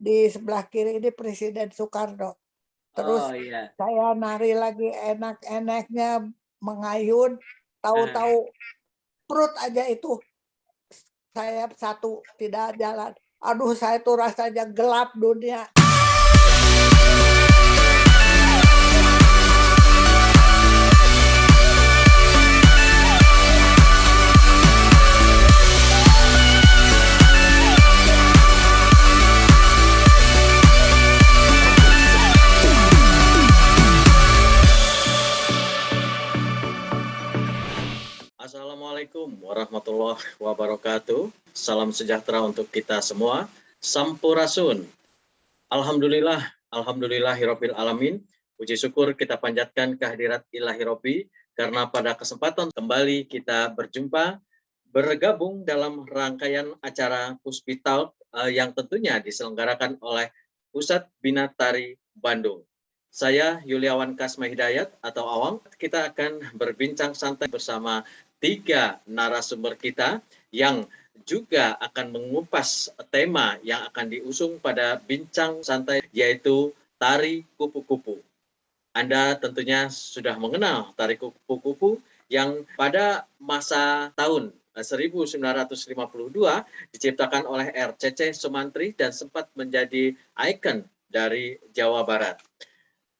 di sebelah kiri ini Presiden Soekarno. Terus Oh iya. saya nari lagi enak-enaknya mengayun, tahu-tahu perut aja itu saya satu tidak jalan. Aduh, saya tuh rasanya gelap dunia. Assalamualaikum warahmatullahi wabarakatuh. Salam sejahtera untuk kita semua. Sampurasun. Alhamdulillah, alhamdulillahirabbil alamin. Puji syukur kita panjatkan kehadirat Ilahi Robbi karena pada kesempatan kembali kita berjumpa bergabung dalam rangkaian acara Pusphi Talk yang tentunya diselenggarakan oleh Pusat Bina Tari Bandung. Saya Yuliawan Kasma Hidayat atau Awang. Kita akan berbincang santai bersama 3 narasumber kita yang juga akan mengupas tema yang akan diusung pada bincang santai, yaitu tari kupu-kupu. Anda tentunya sudah mengenal tari kupu-kupu yang pada masa tahun 1952 diciptakan oleh RCC Sumantri dan sempat menjadi ikon dari Jawa Barat.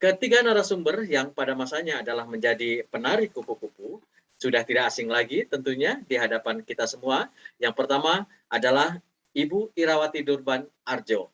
Ketiga narasumber yang pada masanya adalah menjadi penari kupu-kupu sudah tidak asing lagi tentunya di hadapan kita semua. Yang pertama adalah Ibu Irawati Durban Arjo.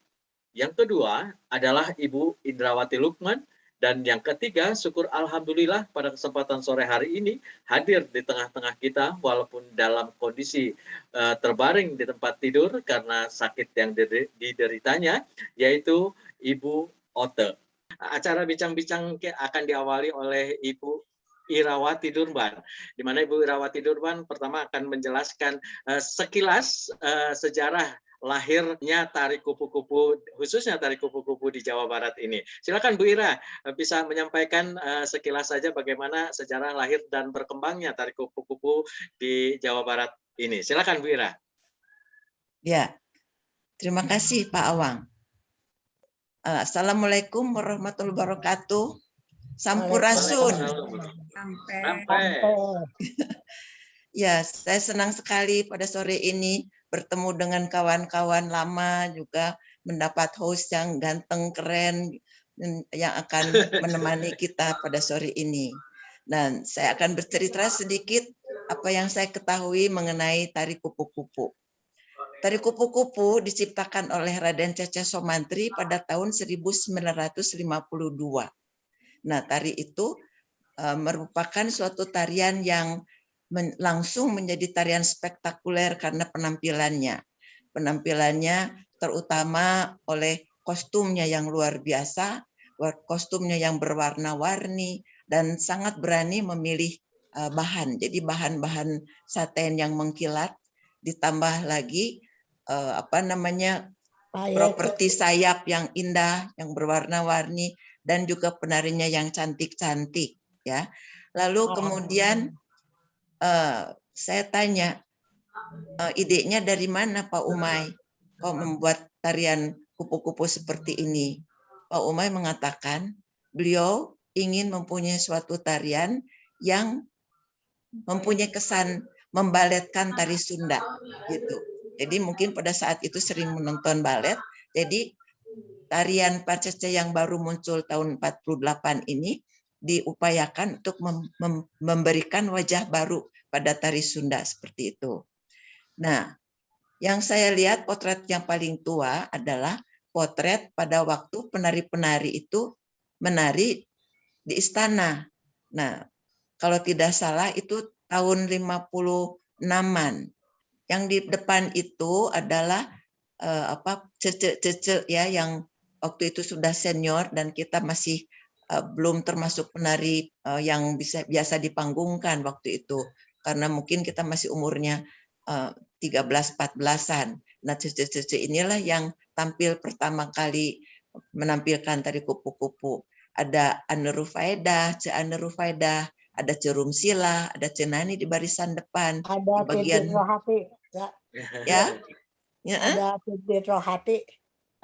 Yang kedua adalah Ibu Indrawati Lukman. Dan yang ketiga, syukur alhamdulillah pada kesempatan sore hari ini hadir di tengah-tengah kita walaupun dalam kondisi terbaring di tempat tidur karena sakit yang dideritanya, yaitu Ibu Ote. Acara bincang-bincang akan diawali oleh Ibu Irawati Durban, di mana Ibu Irawati Durban pertama akan menjelaskan sekilas sejarah lahirnya tari kupu-kupu, khususnya tari kupu-kupu di Jawa Barat ini. Silakan Bu Ira, bisa menyampaikan sekilas saja bagaimana sejarah lahir dan berkembangnya tari kupu-kupu di Jawa Barat ini. Silakan Bu Ira. Ya, terima kasih Pak Awang. Assalamualaikum warahmatullahi wabarakatuh. Sampurasun. Sampai. Ya, saya senang sekali pada sore ini bertemu dengan kawan-kawan lama, juga mendapat host yang ganteng, keren, yang akan menemani kita pada sore ini. Dan saya akan bercerita sedikit apa yang saya ketahui mengenai tari kupu-kupu. Tari kupu-kupu diciptakan oleh Raden Cece Somantri pada tahun 1952. Nah, tari itu merupakan suatu tarian yang langsung menjadi tarian spektakuler karena penampilannya. Penampilannya terutama oleh kostumnya yang luar biasa, kostumnya yang berwarna-warni, dan sangat berani memilih bahan. Jadi bahan-bahan satin yang mengkilat, ditambah lagi properti sayap yang indah, yang berwarna-warni, dan juga penarinya yang cantik-cantik, ya. Lalu kemudian saya tanya, idenya dari mana Pak Umay kok membuat tarian kupu-kupu seperti ini? Pak Umay mengatakan beliau ingin mempunyai suatu tarian yang mempunyai kesan membaletkan tari Sunda, gitu. Jadi mungkin pada saat itu sering menonton balet, jadi tarian Parcece yang baru muncul tahun 48 ini diupayakan untuk memberikan wajah baru pada tari Sunda seperti itu. Nah, yang saya lihat potret yang paling tua adalah potret pada waktu penari-penari itu menari di istana. Nah, kalau tidak salah itu tahun 56-an. Yang di depan itu adalah cece ya, yang waktu itu sudah senior dan kita masih belum termasuk penari yang biasa dipanggungkan waktu itu, karena mungkin kita masih umurnya 13-14-an. Nah, cece-cece inilah yang tampil pertama kali menampilkan tari kupu-kupu. Ada Ane Rufaidah, Ce Ane Rufaidah, ada Cerum Sila, ada Cenani di barisan depan. Ada di bagian Titit Rohati. ya. Ada Titit Rohati.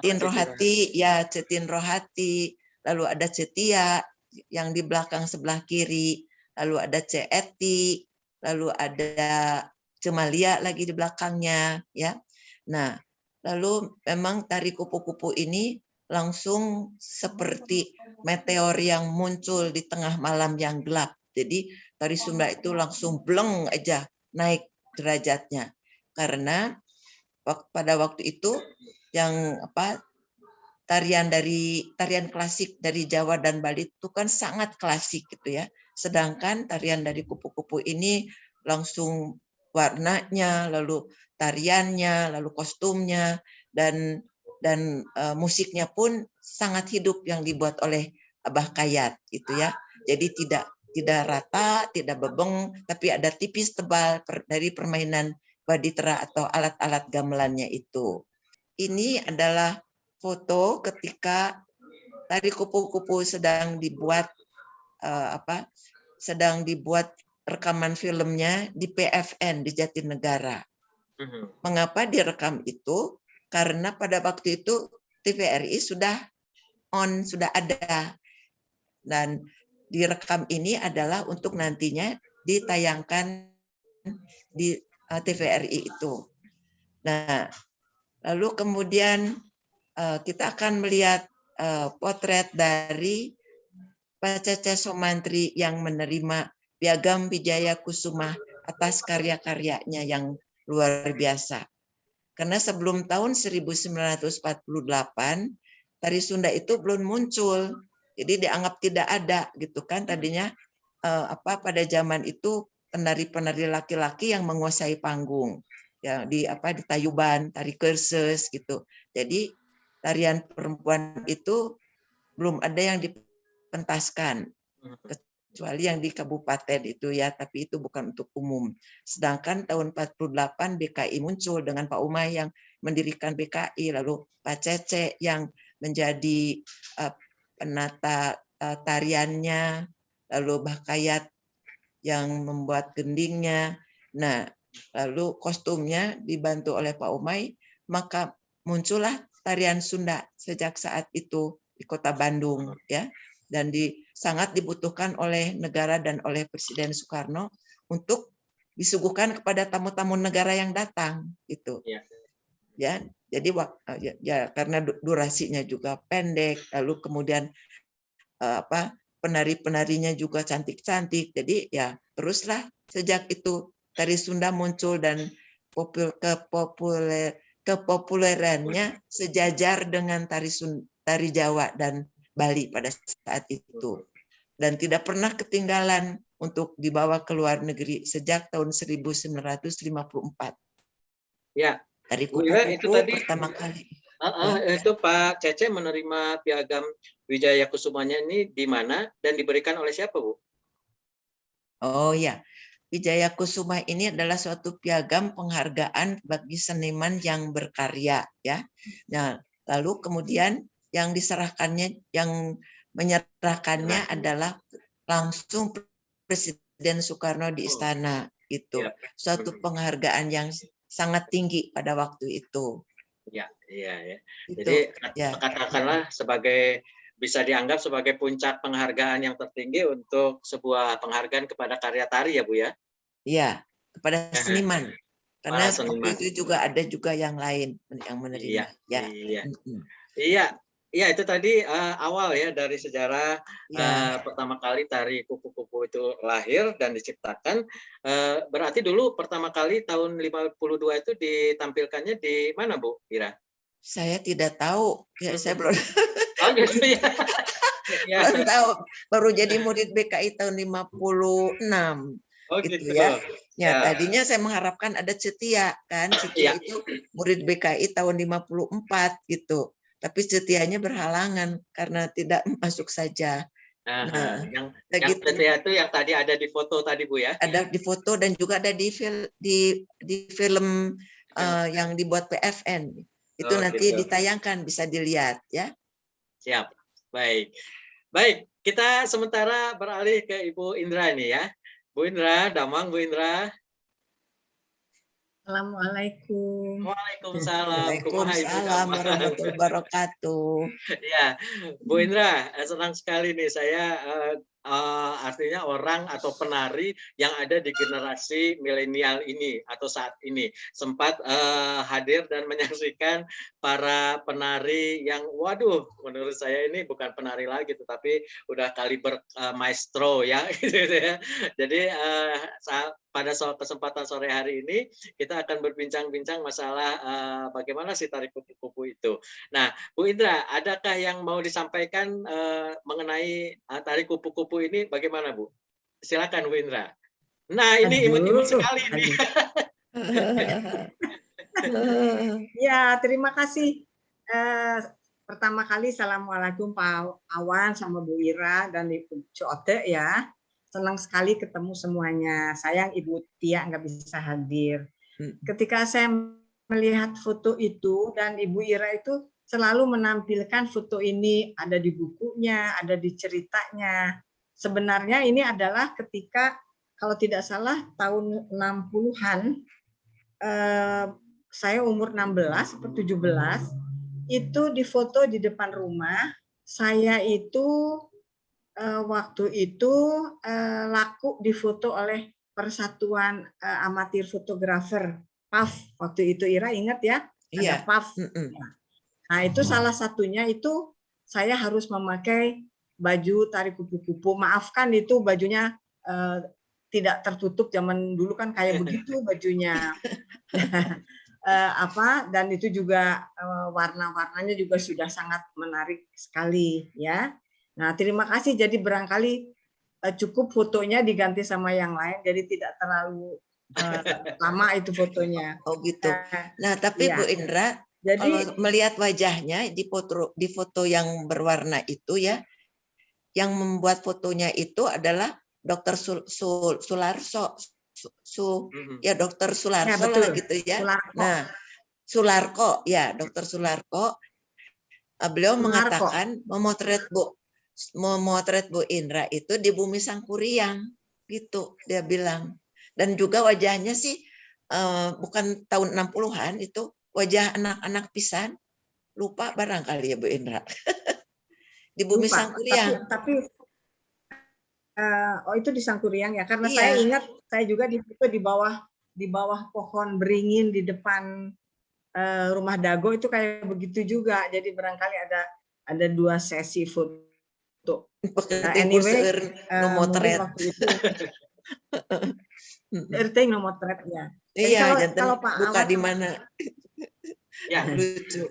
Cetin Rohati, ya Cetin Rohati, lalu ada Cetia yang di belakang sebelah kiri, lalu ada Ceeti, lalu ada Cemalia lagi di belakangnya, ya. Nah, lalu memang tari kupu-kupu ini langsung seperti meteor yang muncul di tengah malam yang gelap. Jadi tari Sunda itu langsung bleng aja naik derajatnya, karena pada waktu itu yang tarian klasik dari Jawa dan Bali itu kan sangat klasik gitu ya. Sedangkan tarian dari kupu-kupu ini langsung warnanya, lalu tariannya, lalu kostumnya dan musiknya pun sangat hidup yang dibuat oleh Abah Kayat gitu ya. Jadi tidak rata, tidak bebeng, tapi ada tipis tebal dari permainan baditra atau alat-alat gamelannya itu. Ini adalah foto ketika tari kupu-kupu sedang dibuat rekaman filmnya di PFN di Jatinegara. Mengapa direkam itu? Karena pada waktu itu TVRI sudah ada, dan direkam ini adalah untuk nantinya ditayangkan di TVRI itu. Nah, lalu kemudian kita akan melihat potret dari Pak Cece Sumantri yang menerima Piagam Wijaya Kusuma atas karya-karyanya yang luar biasa. Karena sebelum tahun 1948, tari Sunda itu belum muncul. Jadi dianggap tidak ada gitu kan. Tadinya pada zaman itu penari-penari laki-laki yang menguasai panggung. Ya, di Tayuban, tari kursus gitu. Jadi tarian perempuan itu belum ada yang dipentaskan, kecuali yang di kabupaten itu ya, tapi itu bukan untuk umum. Sedangkan tahun 48 BKI muncul dengan Pak Umay yang mendirikan BKI, lalu Pak Cece yang menjadi penata tariannya, lalu Bah Kayat yang membuat gendingnya. Nah, lalu kostumnya dibantu oleh Pak Umay, maka muncullah tarian Sunda sejak saat itu di Kota Bandung ya, dan sangat dibutuhkan oleh negara dan oleh Presiden Soekarno untuk disuguhkan kepada tamu-tamu negara yang datang gitu. Ya, jadi karena durasinya juga pendek, lalu kemudian penari-penarinya juga cantik-cantik. Jadi ya teruslah sejak itu tari Sunda muncul dan kepopulerannya sejajar dengan tari Jawa dan Bali pada saat itu. Dan tidak pernah ketinggalan untuk dibawa ke luar negeri sejak tahun 1954. Ya, Tari kupu-kupu pertama kali. Itu Pak Cece menerima Piagam Wijaya Kusumanya ini di mana dan diberikan oleh siapa, Bu? Oh ya, Wijaya Kusuma ini adalah suatu piagam penghargaan bagi seniman yang berkarya ya. Nah, lalu kemudian yang menyerahkannya adalah langsung Presiden Soekarno di istana itu. Suatu penghargaan yang sangat tinggi pada waktu itu. Ya. Jadi katakanlah bisa dianggap sebagai puncak penghargaan yang tertinggi untuk sebuah penghargaan kepada karya tari ya, Bu ya? Iya, kepada seniman. Karena waktu itu juga ada yang lain yang menerima. Iya, itu tadi awal ya dari sejarah pertama kali tari kupu-kupu itu lahir dan diciptakan. Berarti dulu pertama kali tahun 52 itu ditampilkannya di mana, Bu Ira? Saya tidak tahu. Ya, saya belum. Oh gitu ya. Belum tahu. Baru jadi murid BKI tahun 56. Oh gitu ya. Ya, tadinya saya mengharapkan ada Cetia kan. Cetia itu murid BKI tahun 54 gitu. Tapi Cetianya berhalangan karena tidak masuk saja. Nah, yang Cetia itu yang tadi ada di foto tadi, Bu ya? Ada di foto dan juga ada di film yang dibuat PFN. Itu nanti ditayangkan, bisa dilihat ya. Siap. Baik, kita sementara beralih ke Ibu Indra ini ya. Bu Indra, Damang Bu Indra. Assalamualaikum. Waalaikumsalam. Kumaha Ibu Waalaikumsalam kabar? warahmatullahi wabarakatuh. Ya, Bu Indra, senang sekali nih saya artinya orang atau penari yang ada di generasi milenial ini atau saat ini sempat hadir dan menyaksikan para penari yang waduh menurut saya ini bukan penari lagi tetapi udah kaliber maestro ya gitu ya. Jadi pada kesempatan sore hari ini kita akan berbincang-bincang masalah bagaimana sih tari kupu-kupu itu. Nah, Bu Indra, adakah yang mau disampaikan mengenai tari kupu-kupu ini bagaimana, Bu? Silakan, Bu Indra. Nah, ini imut-imut sekali nih. Ya, terima kasih. Pertama kali, Assalamualaikum Pak Awan sama Bu Ira dan Ibu Cote ya. Senang sekali ketemu semuanya. Sayang Ibu Tia nggak bisa hadir. Ketika saya melihat foto itu dan Ibu Ira itu selalu menampilkan foto ini ada di bukunya, ada di ceritanya. Sebenarnya ini adalah ketika kalau tidak salah tahun 60-an saya umur 16 atau 17 itu difoto di depan rumah. Saya itu waktu itu laku difoto oleh Persatuan Amatir Fotografer PAF waktu itu. Ira ingat ya? Ada PAF. Nah, itu salah satunya itu saya harus memakai baju tari kupu-kupu. Maafkan itu bajunya tidak tertutup, zaman dulu kan kayak begitu bajunya. Dan itu juga warna-warnanya juga sudah sangat menarik sekali ya. Nah, terima kasih. Jadi barangkali cukup fotonya diganti sama yang lain, jadi tidak terlalu lama itu fotonya. Oh gitu. Nah, tapi Bu Indra, jadi kalau melihat wajahnya di foto yang berwarna itu ya, yang membuat fotonya itu adalah Dr. Sularso. Ya Dr. Sularso lah gitu ya. Sularko. Nah, Sularko ya, Dr. Sularko. Beliau mengatakan memotret Bu Indra itu di Bumi Sangkuriang gitu dia bilang. Dan juga wajahnya sih bukan tahun 60-an, itu wajah anak-anak pisan. Lupa barangkali ya Bu Indra. Di Bumi Sangkuriang. Tapi itu di Sangkuriang ya, karena saya ingat saya juga di bawah pohon beringin di depan rumah Dago itu kayak begitu juga. Jadi barangkali ada 2 sesi foto. Anyway, mungkin waktu itu nomotretnya. Iya, kalau Pak buka Awan di mana? Ya, lucu.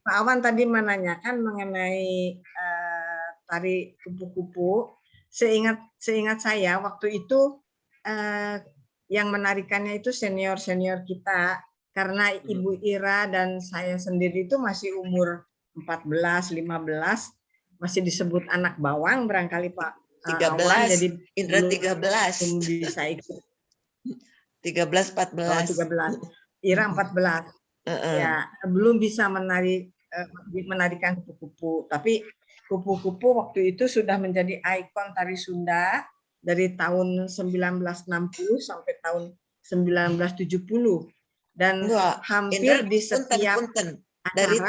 Pak Awan tadi menanyakan mengenai tari kupu-kupu. Seingat saya waktu itu yang menarikannya itu senior kita, karena Ibu Ira dan saya sendiri itu masih umur 14, 15, masih disebut anak bawang barangkali Pak 13, Awan, jadi Indra belum 13. bisa ikut. 13, 14. 13. Ira 14. Ya, belum bisa menarikan kupu-kupu, tapi kupu-kupu waktu itu sudah menjadi ikon tari Sunda dari tahun 1960 sampai tahun 1970 dan hampir di setiap dari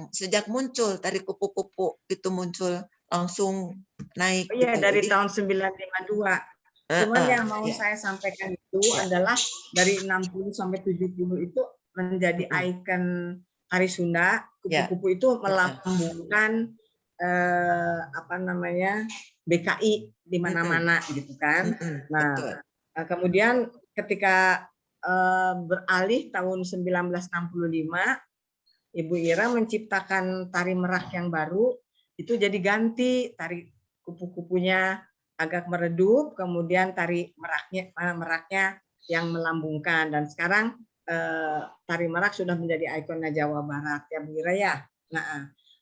sejak muncul tari kupu-kupu itu muncul langsung naik. Iya, dari tahun 952. Cuman yang mau saya sampaikan itu adalah dari 60 sampai 70 itu menjadi ikon tari Sunda. Kupu-kupu itu melambungkan BKI di mana-mana gitu kan. Nah, kemudian ketika beralih tahun 1965, Ibu Ira menciptakan tari merak yang baru, itu jadi ganti, tari kupu-kupunya agak meredup, kemudian tari meraknya yang melambungkan, dan sekarang tari merak sudah menjadi ikonnya Jawa Barat ya Bu Ira ya.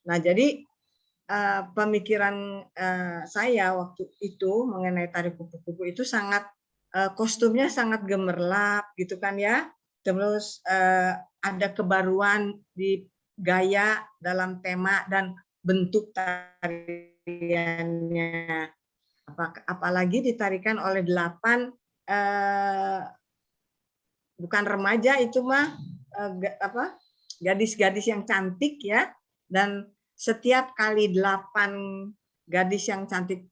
Nah jadi pemikiran saya waktu itu mengenai tari kupu-kupu itu sangat kostumnya sangat gemerlap gitu kan ya, terus ada kebaruan di gaya dalam tema dan bentuk tariannya, apalagi ditarikan oleh 8 bukan remaja, itu mah gadis-gadis yang cantik ya. Dan setiap kali 8 gadis yang cantik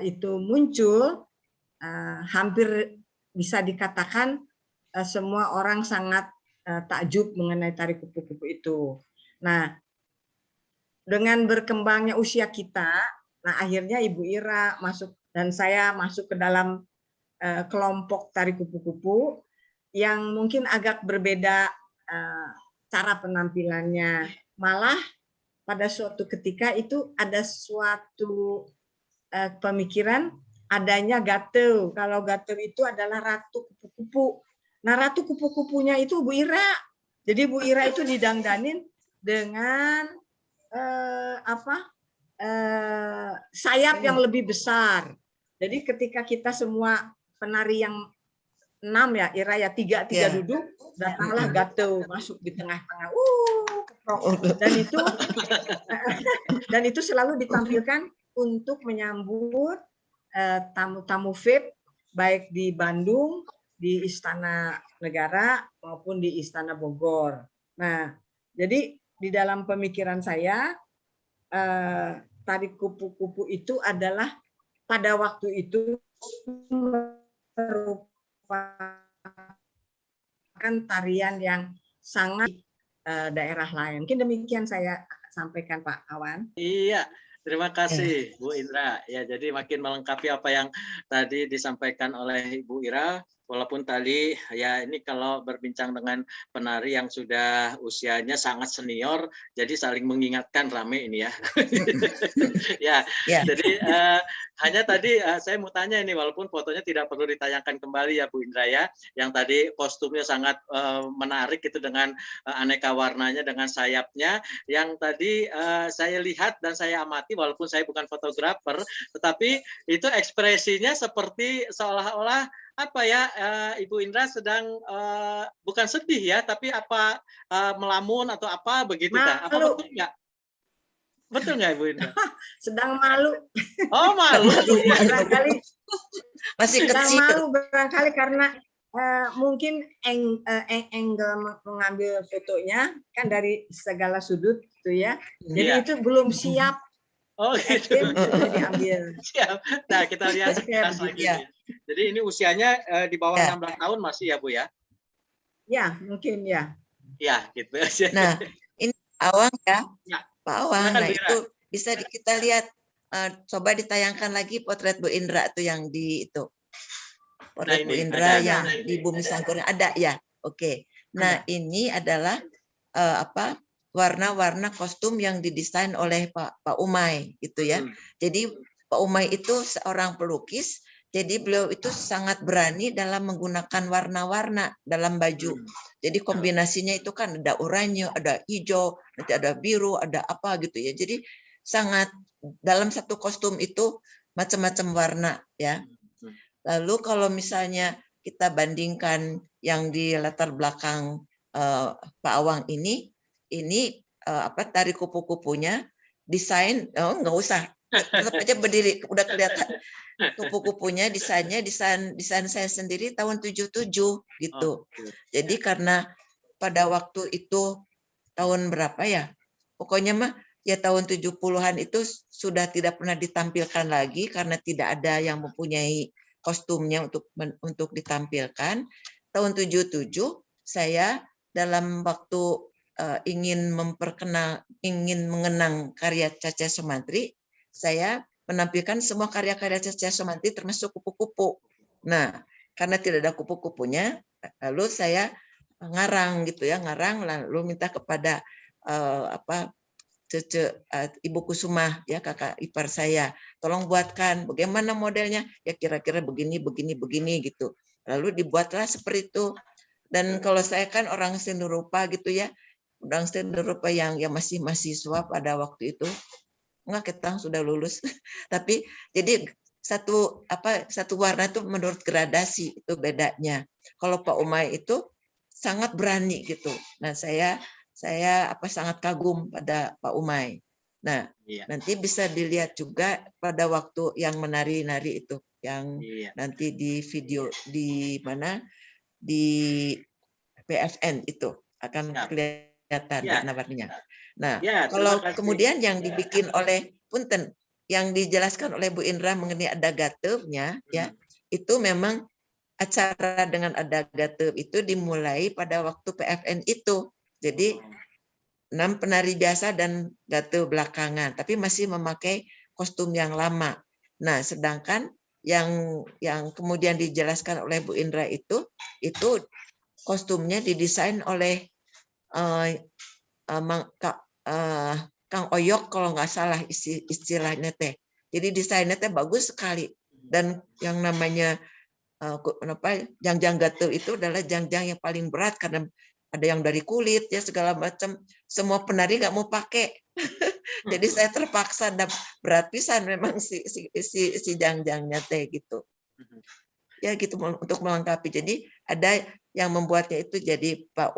itu muncul, hampir bisa dikatakan semua orang sangat takjub mengenai tari kupu-kupu itu. Nah, dengan berkembangnya usia kita, nah akhirnya Ibu Ira masuk dan saya masuk ke dalam kelompok tari kupu-kupu yang mungkin agak berbeda cara penampilannya. Malah pada suatu ketika itu ada suatu pemikiran adanya Gateau. Kalau Gateau itu adalah ratu kupu-kupu. Nah, ratu kupu-kupunya itu Bu Ira. Jadi Bu Ira itu didangdanin dengan sayap yang lebih besar. Jadi ketika kita semua penari yang 6 ya, Ira ya, 3 duduk, datanglah Gateau masuk di tengah-tengah. Dan itu selalu ditampilkan untuk menyambut tamu-tamu VIP baik di Bandung, di Istana Negara maupun di Istana Bogor. Nah, jadi di dalam pemikiran saya tari kupu-kupu itu adalah pada waktu itu merupakan tarian yang sangat daerah lain. Mungkin demikian saya sampaikan Pak Awan. Iya, terima kasih Bu Indra. Ya, jadi makin melengkapi apa yang tadi disampaikan oleh Ibu Ira. Walaupun tadi ya ini kalau berbincang dengan penari yang sudah usianya sangat senior, jadi saling mengingatkan rame ini ya. Jadi hanya tadi saya mau tanya ini, walaupun fotonya tidak perlu ditayangkan kembali ya Bu Indra ya, yang tadi kostumnya sangat menarik itu dengan aneka warnanya, dengan sayapnya, yang tadi saya lihat dan saya amati, walaupun saya bukan fotografer, tetapi itu ekspresinya seperti seolah-olah apa ya, Ibu Indra sedang bukan sedih ya, tapi apa melamun atau apa begitu kah? Apa betul nggak? Betul nggak Ibu Indra? Sedang malu. Oh, malu. Barangkali masih sedang kecil. malu barangkali karena mungkin angle mengambil fotonya kan dari segala sudut gitu ya. Jadi itu belum siap. Oh gitu. Jadi ambil. Siap. Nah, kita lihat sekilas lagi. Ya. Jadi ini usianya di bawah 16 tahun masih ya Bu ya? Ya, mungkin ya. Ya, gitu. Nah, ini Awang ya. Pak Awang, nah itu bisa kita lihat, coba ditayangkan lagi potret Bu Indra tuh yang di itu. Potret Bu Indra yang di Bumi Sangkurnya ada ya. Oke. Nah, ini adalah warna-warna kostum yang didesain oleh Pak Umay gitu ya. Jadi Pak Umay itu seorang pelukis, jadi beliau itu sangat berani dalam menggunakan warna-warna dalam baju. Jadi kombinasinya itu kan ada oranye, ada hijau, nanti ada biru, ada apa gitu ya. Jadi sangat dalam satu kostum itu macam-macam warna ya. Lalu kalau misalnya kita bandingkan yang di latar belakang Pak Awang ini tari kupu-kupunya desain nggak usah, tetap aja berdiri udah kelihatan kupu-kupunya, desain saya sendiri tahun 77 gitu. Jadi karena pada waktu itu tahun berapa ya, pokoknya mah ya tahun 70-an itu sudah tidak pernah ditampilkan lagi karena tidak ada yang mempunyai kostumnya untuk ditampilkan. Tahun 77 saya dalam waktu ingin mengenang karya Caca Sumantri, saya menampilkan semua karya-karya Caca Sumantri termasuk kupu-kupu. Nah, karena tidak ada kupu-kupunya, lalu saya ngarang lalu minta kepada Ibu Kusuma ya, kakak ipar saya, tolong buatkan bagaimana modelnya ya, kira-kira begini gitu. Lalu dibuatlah seperti itu. Dan kalau saya kan orang seni rupa gitu ya, orang seni rupa yang masih mahasiswa pada waktu itu, enggak, kita sudah lulus. Tapi jadi satu warna itu menurut gradasi itu bedanya. Kalau Pak Umay itu sangat berani gitu. Nah, saya sangat kagum pada Pak Umay. Nah, nanti bisa dilihat juga pada waktu yang menari-nari itu, yang nanti di video di mana di PFN itu akan Siap. kelihatan Ya. warna-warninya. Nah, Ya, kalau terima kasih. kemudian yang dibikin oleh Punten, yang dijelaskan oleh Bu Indra mengenai ada gatevnya, ya, itu memang acara dengan ada gatev itu dimulai pada waktu PFN itu. Jadi 6 penari biasa dan gatev belakangan, tapi masih memakai kostum yang lama. Nah, sedangkan yang kemudian dijelaskan oleh Bu Indra itu kostumnya didesain oleh Kang Oyok kalau nggak salah istilahnya teh. Jadi desainnya teh bagus sekali. Dan yang namanya jangjang gatev itu adalah jangjang yang paling berat karena ada yang dari kulit ya segala macam. Semua penari nggak mau pakai. Jadi saya terpaksa dan berat pisan memang si jangjangnya teh gitu. Ya gitu untuk melengkapi. Jadi ada yang membuatnya itu jadi Pak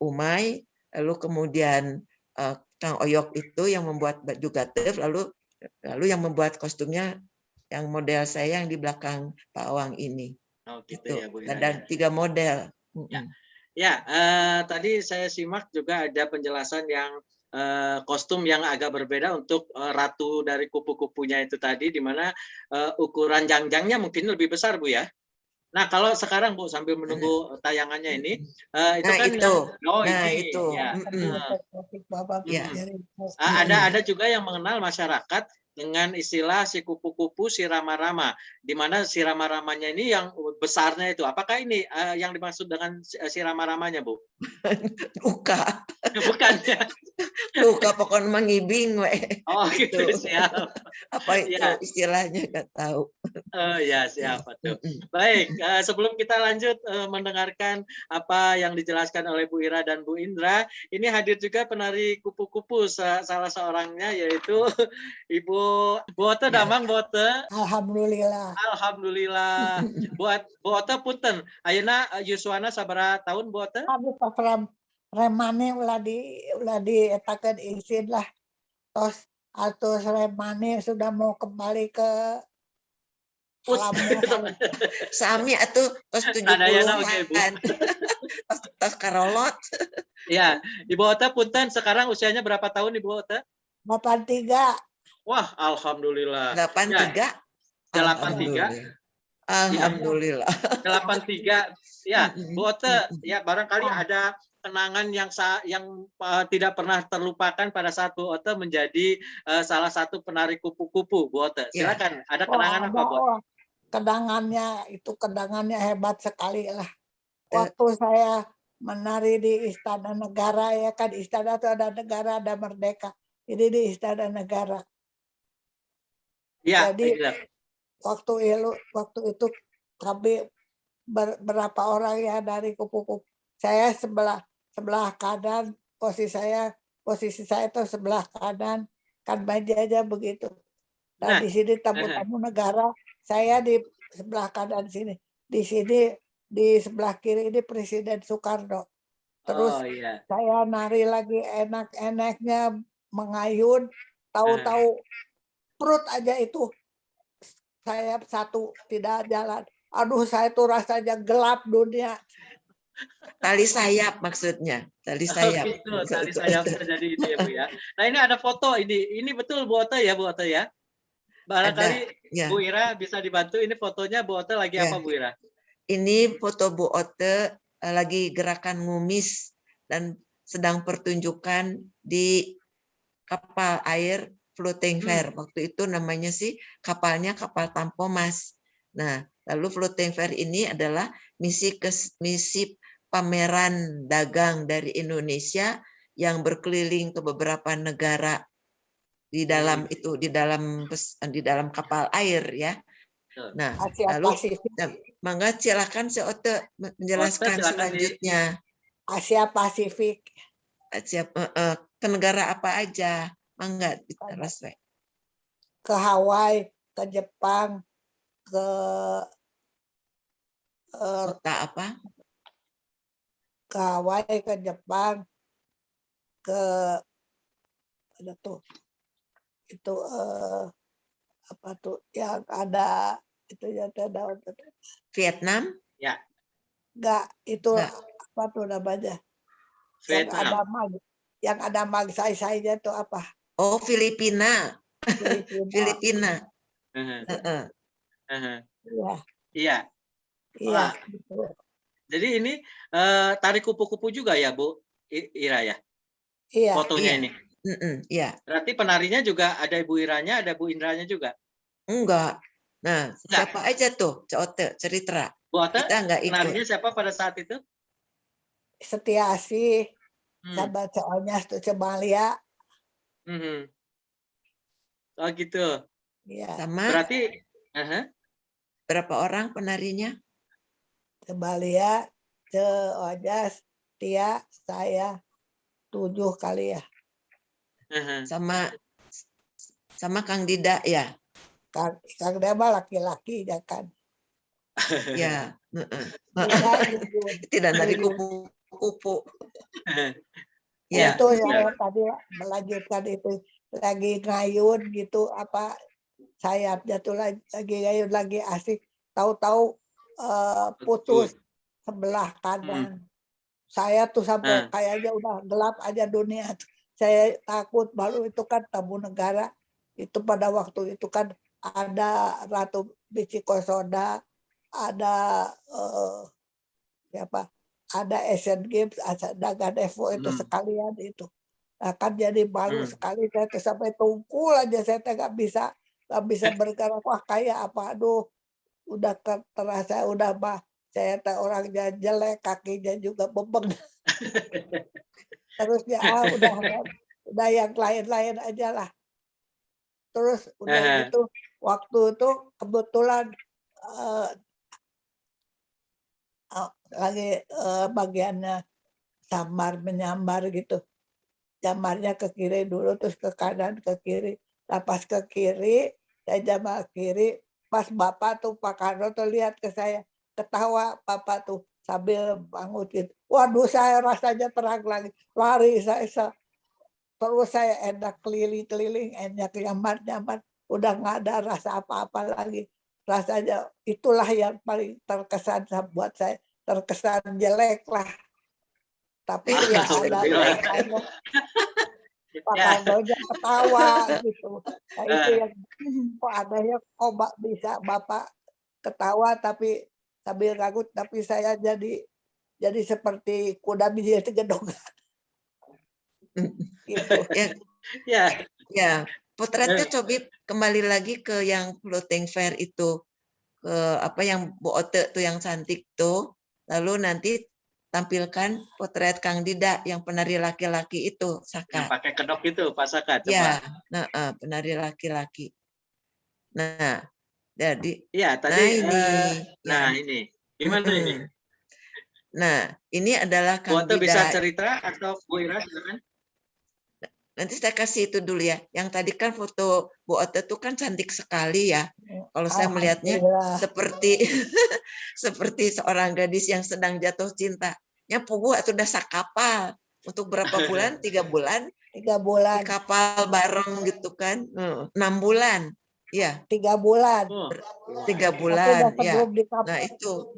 Umay, lalu kemudian Kang Oyok itu yang membuat baju gatev, lalu yang membuat kostumnya yang model saya yang di belakang Pak Awang ini. Oh gitu ya Bu Ira. Ada 3 model. Ya, tadi saya simak juga ada penjelasan yang kostum yang agak berbeda untuk ratu dari kupu-kupunya itu tadi, di mana ukuran jangjangnya mungkin lebih besar Bu ya. Nah kalau sekarang Bu sambil menunggu tayangannya ini, itu kan itu. Ya. Ada juga yang mengenal masyarakat dengan istilah si kupu-kupu si rama-rama, di mana si rama-ramanya ini yang besarnya itu. Apakah ini yang dimaksud dengan si rama-ramanya, Bu? Luka. Bukan ya. Luka pokoknya mengibing we. Oh gitu, siap. Apa itu istilahnya nggak tahu. Oh ya, siapa tuh. Baik, sebelum kita lanjut mendengarkan apa yang dijelaskan oleh Bu Ira dan Bu Indra, ini hadir juga penari kupu-kupu, salah seorangnya yaitu Ibu Bote Damang Bote. Alhamdulillah. Alhamdulillah. Buat Bote punten, ayeuna yuswana sabaraha tahun Bote? Aduh pas remane ulah dietakeun izin lah. Tos atus remane sudah mau kembali ke alamnya. Sami atuh tos 70-an. Tos karolot. Ya, Ibu Ota punten sekarang usianya berapa tahun Ibu Ota? 83. Wah, alhamdulillah. 83. 83. Alhamdulillah. 83. Ya, Bu Ota, ya barangkali ada kenangan yang tidak pernah terlupakan pada saat Bu Ota menjadi salah satu penari kupu-kupu, Bu Ota. Silakan, ada kenangan apa, Bu Ota? Kenangannya hebat sekali lah. Waktu saya menari di Istana Negara, ya kan istana itu ada negara, ada merdeka. Jadi di Istana Negara. Ya, jadi waktu itu kami berapa orang ya dari kupu-kupu. Saya sebelah kanan, posisi saya itu sebelah kanan, kan mejanya begitu. Dan di sini tamu-tamu negara, saya di sebelah kanan sini. Di sini di sebelah kiri ini Presiden Soekarno. Terus saya nari lagi enak-enaknya mengayun, tahu-tahu perut aja itu saya satu tidak jalan. Aduh, saya tuh rasanya gelap dunia. Tali sayap maksudnya, tali sayap. Gitu, tali sayap terjadi itu ya Bu ya. Nah ini ada foto ini betul Bu Ota ya Bu Ota ya. Barangkali Bu Ira bisa dibantu, ini fotonya Bu Ota lagi apa Bu Ira? Ini foto Bu Ota lagi gerakan ngumis dan sedang pertunjukan di kapal air floating fair. Waktu itu namanya sih kapalnya kapal Tampomas. Nah, lalu floating fair ini adalah misi pameran dagang dari Indonesia yang berkeliling ke beberapa negara di dalam kapal air ya. Nah, lalu mangga silakan si Ote menjelaskan selanjutnya. Asia Pasifik. Ke negara apa aja? Mangga diteras we. Ke Hawaii, ke Jepang, ke kota apa? Ke Hawaii, ke Jepang, ke ada tuh itu apa tuh yang ada itu ya ada Vietnam? Ya. Enggak, itu apa tuh namanya? Vietnam. Yang ada magsai-sainya itu apa? Oh, Filipina. Filipina. Filipina. Heeh, Heeh. heeh. Iya, Iya. iya, Wah, betul. jadi ini tari kupu-kupu juga ya, Bu Ira ya? Iya, Fotonya Iya. ini. Iya. Berarti penarinya juga ada Ibu Iranya, ada Bu Indranya juga? Enggak. Nah, Enggak. siapa aja tuh? Cote, cerita. Bu Ate, Kita enggak ikut. penarinya siapa pada saat itu? Setiasi, Hmm. sahabat soalnya itu Cemalia. Mhm. Oh gitu. Iya, Sama Berarti, berapa orang penarinya? Cemalia, Ojas, Tia, saya 7 kali ya. Sama Kang Dida ya. Kang Dema laki-laki ya kan. Ya. Dida, Yuyun. Tidak dari Yuyun. kupu-kupu. Ya. Itu saya tadi melanjutkan itu lagi ngayun gitu apa sayapnya tuh lagi ngayun lagi asik tahu-tahu putus sebelah kanan. Saya tuh sampai kayaknya udah gelap aja dunia. Saya takut baru itu kan tamu negara itu pada waktu itu kan ada Ratu Michiko Soda, ada siapa? Ada Asian Games, ada Ganevo itu sekalian itu. Akan jadi malu sekali saya tuh sampai tungkul aja saya nggak bisa bergerak. Wah kayak apa? Aduh, udah terasa udah saya orangnya jelek, kakinya juga bebeng. Terusnya udah yang lain-lain aja lah. Terus udah gitu waktu itu kebetulan lagi bagiannya samar menyambar gitu. Jamarnya ke kiri dulu terus ke kanan ke kiri. Pas ke kiri, saya jamar kiri, pas Bapak tuh Pak Karno tuh lihat ke saya, ketawa Bapak tuh sambil bangun gitu. Waduh saya rasanya terang lagi, lari saya terus saya enak keliling-keliling, enak nyamar-nyamar, udah nggak ada rasa apa-apa lagi. Rasanya itulah yang paling terkesan buat saya, terkesan jelek lah. Tapi ya ada Pak Kardonya ketawa gitu. Nah itu yang kok adanya kok bisa Bapak ketawa tapi sambil ngagut tapi saya jadi seperti kuda bijil gedong. Gitu. Ya, potretnya coba kembali lagi ke yang floating fair itu, ke apa yang Bu Ote tuh yang cantik tuh, lalu nanti tampilkan potret Kang Dida yang penari laki-laki itu, Saka. Yang pakai kedok itu, Pak Saka, coba. Ya, penari laki-laki. Nah, jadi, ya, tadi, ini. Gimana ini? Nah, ini adalah Kang Bu Ote Dida. bisa cerita atau Bu Ira silakan? Nanti saya kasih itu dulu ya. Yang tadi kan foto Bu Ote itu kan cantik sekali ya. Kalau saya melihatnya seperti seperti seorang gadis yang sedang jatuh cinta. Nyapu Bu atau udah sakapal untuk berapa bulan? 3 bulan? 3 bulan. Di kapal bareng gitu kan? 6 bulan. Ya. 3 bulan. 3 bulan. Ya.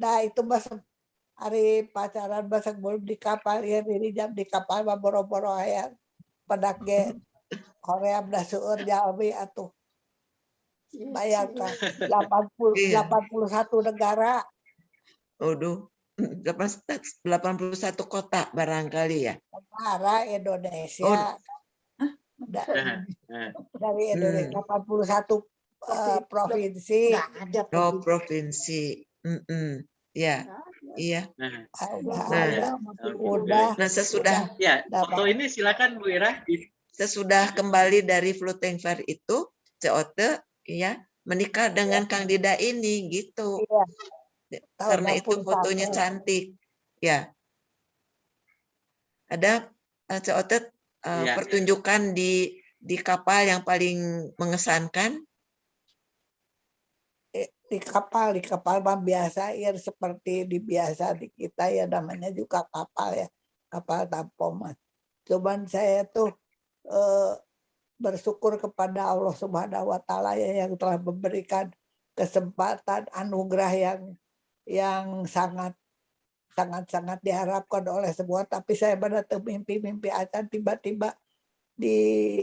Nah itu masuk hari pacaran masa belum di kapal ya ini jam di kapal mah boro-boro aya pedak ge Korea blaseur jalmi atuh. Bayangkan 81 negara. Waduh, 81 kota barangkali ya. Negara Indonesia. Dari Indonesia 81 provinsi. Oh, provinsi. Ya. Iya. Nah, sesudah foto ini silakan Bu Ira. Sesudah kembali dari floating fair itu, Cote ya menikah dengan Kang Dida ini gitu. Iya. Karena itu fotonya cantik. Ya. Ada Cote pertunjukan di kapal yang paling mengesankan? Di kapal mah biasa ya seperti biasa di kita ya namanya juga kapal ya, kapal tampom. Cuman saya tuh bersyukur kepada Allah Subhanahu wa taala ya yang telah memberikan kesempatan anugerah yang sangat sangat-sangat diharapkan oleh semua, tapi saya benar mimpi-mimpi akan tiba-tiba di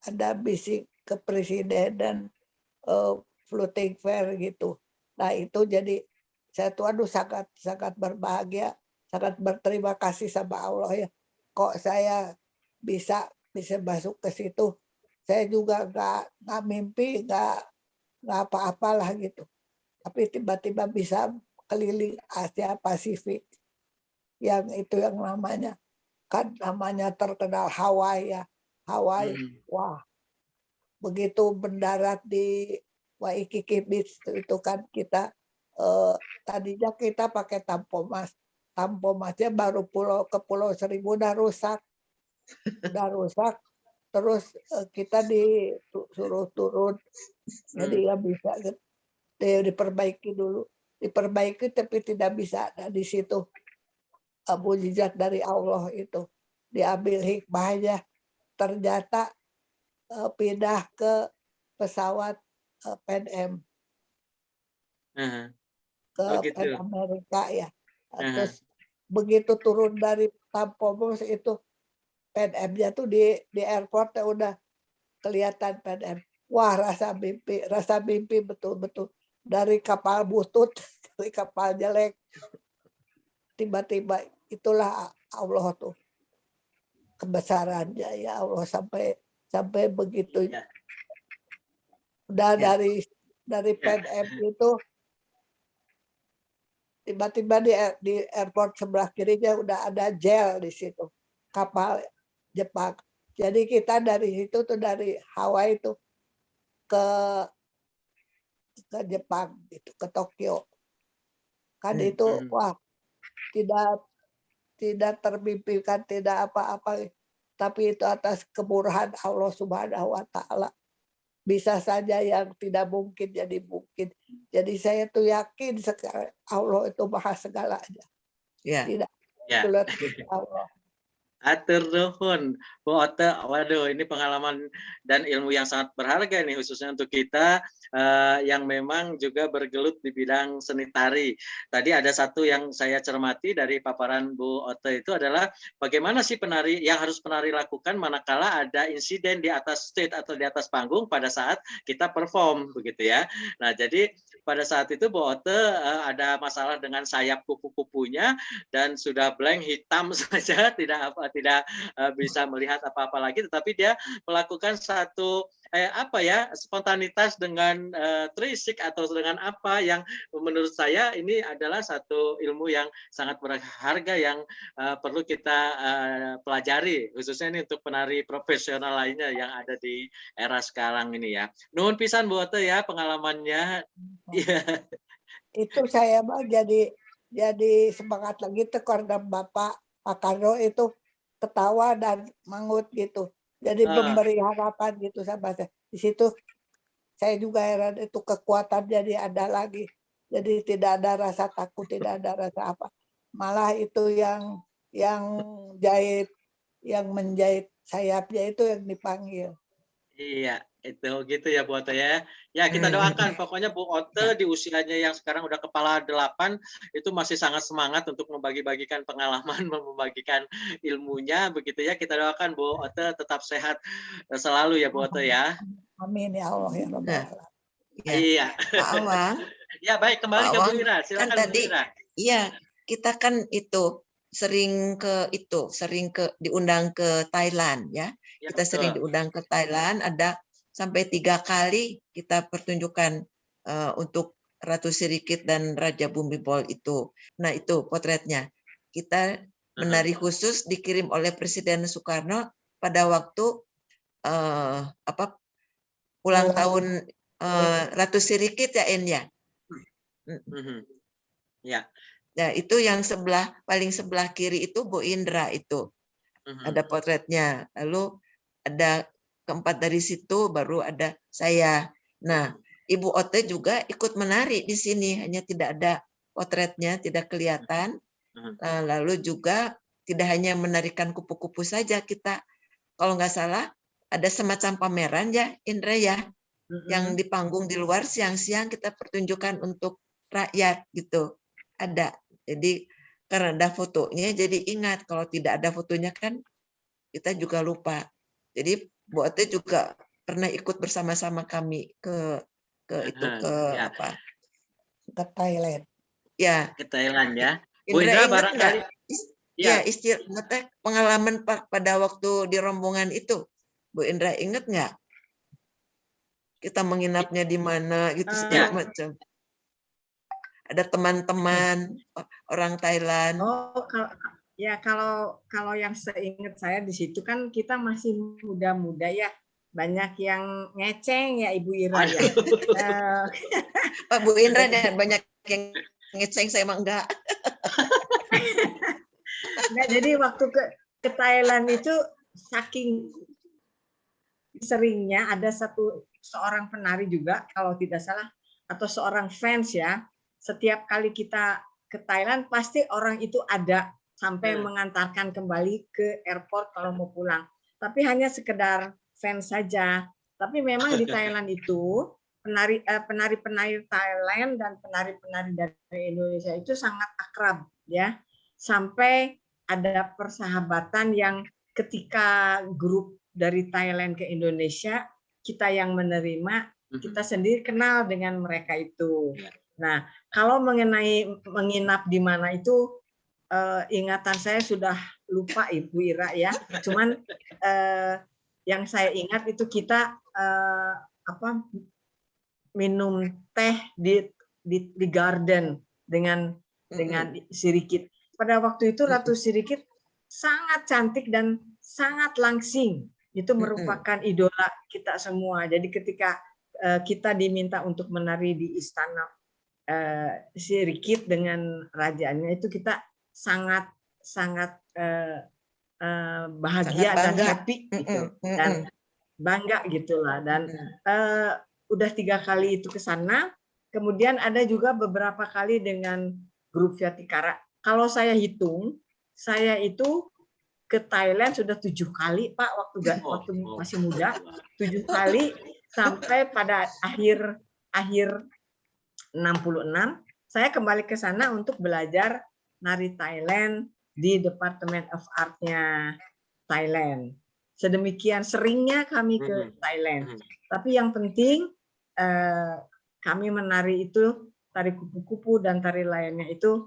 ada bisik ke presiden dan floating fair gitu. Nah itu jadi saya tuh aduh sangat sangat berbahagia, sangat berterima kasih sama Allah ya. Kok saya bisa masuk ke situ. Saya juga nggak mimpi, nggak apa-apalah gitu. Tapi tiba-tiba bisa keliling Asia Pasifik yang itu yang namanya terkenal Hawaii ya. Hawaii, wah begitu mendarat di Waikiki Beach itu kan kita tadinya kita pakai tampomasnya baru ke Pulau Seribu udah rusak, terus kita disuruh turun jadi nggak bisa gitu. Diperbaiki tapi tidak bisa. Nah, di situ mujizat dari Allah itu diambil hikmahnya, ternyata pindah ke pesawat Pan Am ke Oh Pan gitu. Amerika ya. Terus begitu turun dari Tampomos itu Pan Am-nya tuh di airport udah kelihatan Pan Am. Wah, rasa mimpi betul-betul dari kapal butut dari kapal jelek tiba-tiba itulah Allah tuh kebesarannya ya Allah sampai begitu. Udah dari Pan Am itu tiba-tiba di airport sebelah kirinya udah ada JEL di situ, kapal Jepang. Jadi kita dari situ tuh dari Hawaii itu ke Jepang gitu, ke Tokyo. Kan itu wah tidak termimpikan, tidak apa-apa, tapi itu atas kemurahan Allah Subhanahu wa taala. Bisa saja yang tidak mungkin jadi mungkin. Jadi saya tuh yakin sekali Allah itu maha segalanya. Ya. Tidak Ya. sulit Allah. Atur nuhun, Bu Ote. Waduh, ini pengalaman dan ilmu yang sangat berharga nih khususnya untuk kita yang memang juga bergelut di bidang seni tari. Tadi ada satu yang saya cermati dari paparan Bu Ote itu adalah bagaimana sih penari yang harus penari lakukan manakala ada insiden di atas stage atau di atas panggung pada saat kita perform begitu ya. Nah, jadi pada saat itu Bu Ote ada masalah dengan sayap kupu-kupunya dan sudah blank hitam saja, tidak bisa melihat apa-apa lagi, tetapi dia melakukan satu spontanitas dengan trisik atau dengan apa yang menurut saya ini adalah satu ilmu yang sangat berharga yang perlu kita pelajari khususnya ini untuk penari profesional lainnya yang ada di era sekarang ini ya. Nuhun pisan Bu Ote ya pengalamannya. Itu saya mah jadi semangat lagi tuh karena Bapak Pak Karno itu ketawa dan mangut gitu. Jadi memberi harapan gitu sama saya. Di situ saya juga heran itu kekuatan jadi ada lagi. Jadi tidak ada rasa takut, tidak ada rasa apa. Malah itu yang menjahit sayapnya itu yang dipanggil. Iya, itu gitu ya Bu Ote ya. Ya kita doakan pokoknya Bu Ote di usianya yang sekarang udah kepala 8 itu masih sangat semangat untuk membagi-bagikan pengalaman, membagikan ilmunya begitu ya. Kita doakan Bu Ote tetap sehat selalu ya Bu Ote ya. Amin ya Allah ya Rabbal alamin. Iya. Pak Awang. Ya baik, kembali Pak ke Bu Awang, Ira. Silakan kan tadi, Bu Ira. iya, kita kan sering diundang ke Thailand ya. Ya, Kita sering diundang ke Thailand, ada sampai 3 kali kita pertunjukan untuk Ratu Sirikit dan Raja Bumibol itu. Nah itu potretnya. Kita menari khusus dikirim oleh Presiden Soekarno pada waktu ulang tahun Ratu Sirikit ya En ya. Ya. Nah, itu yang paling sebelah kiri itu Bu Indra itu. Ada potretnya. Lalu ada keempat dari situ baru ada saya. Nah, Ibu Ote juga ikut menari di sini, hanya tidak ada potretnya, tidak kelihatan. Nah, lalu juga tidak hanya menarikan kupu-kupu saja kita. Kalau nggak salah ada semacam pameran ya Indra ya, yang di panggung di luar siang-siang kita pertunjukan untuk rakyat gitu. Ada. Jadi karena ada fotonya jadi ingat. Kalau tidak ada fotonya kan kita juga lupa. Jadi Bu Ate juga pernah ikut bersama-sama kami ke itu ke Ya. apa? Ke Thailand. Ya, Ke Thailand ya. Bu Indra Indra ingat barangkali ya istilahnya pengalaman pada waktu di rombongan itu. Bu Indra ingat nggak? Kita menginapnya di mana gitu segala macam. Ada teman-teman orang Thailand. Oh, kalau yang seingat saya di situ kan kita masih muda-muda ya, banyak yang ngeceng ya Ibu Ira ya. Pak Bu Indra ada banyak yang ngeceng, saya emang enggak. Nah, jadi waktu ke Thailand itu saking seringnya ada seorang penari juga kalau tidak salah, atau seorang fans ya, setiap kali kita ke Thailand pasti orang itu ada sampai mengantarkan kembali ke airport kalau mau pulang. Tapi hanya sekedar fans saja. Tapi memang di Thailand itu penari-penari Thailand dan penari-penari dari Indonesia itu sangat akrab ya. Sampai ada persahabatan yang ketika grup dari Thailand ke Indonesia, kita yang menerima, kita sendiri kenal dengan mereka itu. Nah, kalau mengenai menginap di mana itu, ingatan saya sudah lupa Ibu Ira ya. Cuman yang saya ingat itu kita minum teh di garden dengan Sirikit. Pada waktu itu Ratu Sirikit sangat cantik dan sangat langsing. Itu merupakan idola kita semua. Jadi ketika kita diminta untuk menari di istana Sirikit dengan rajanya itu kita sangat bahagia dan happy gitu. Dan bangga gitulah. Dan udah 3 kali itu ke sana. Kemudian ada juga beberapa kali dengan grup Vyatikara. Kalau saya hitung, saya itu ke Thailand sudah 7 kali, Pak, waktu masih muda. 7 kali sampai pada akhir 66, saya kembali ke sana untuk belajar nari Thailand di Department of Art-nya Thailand. Sedemikian seringnya kami ke Thailand. Tapi yang penting kami menari itu tari kupu-kupu dan tari lainnya itu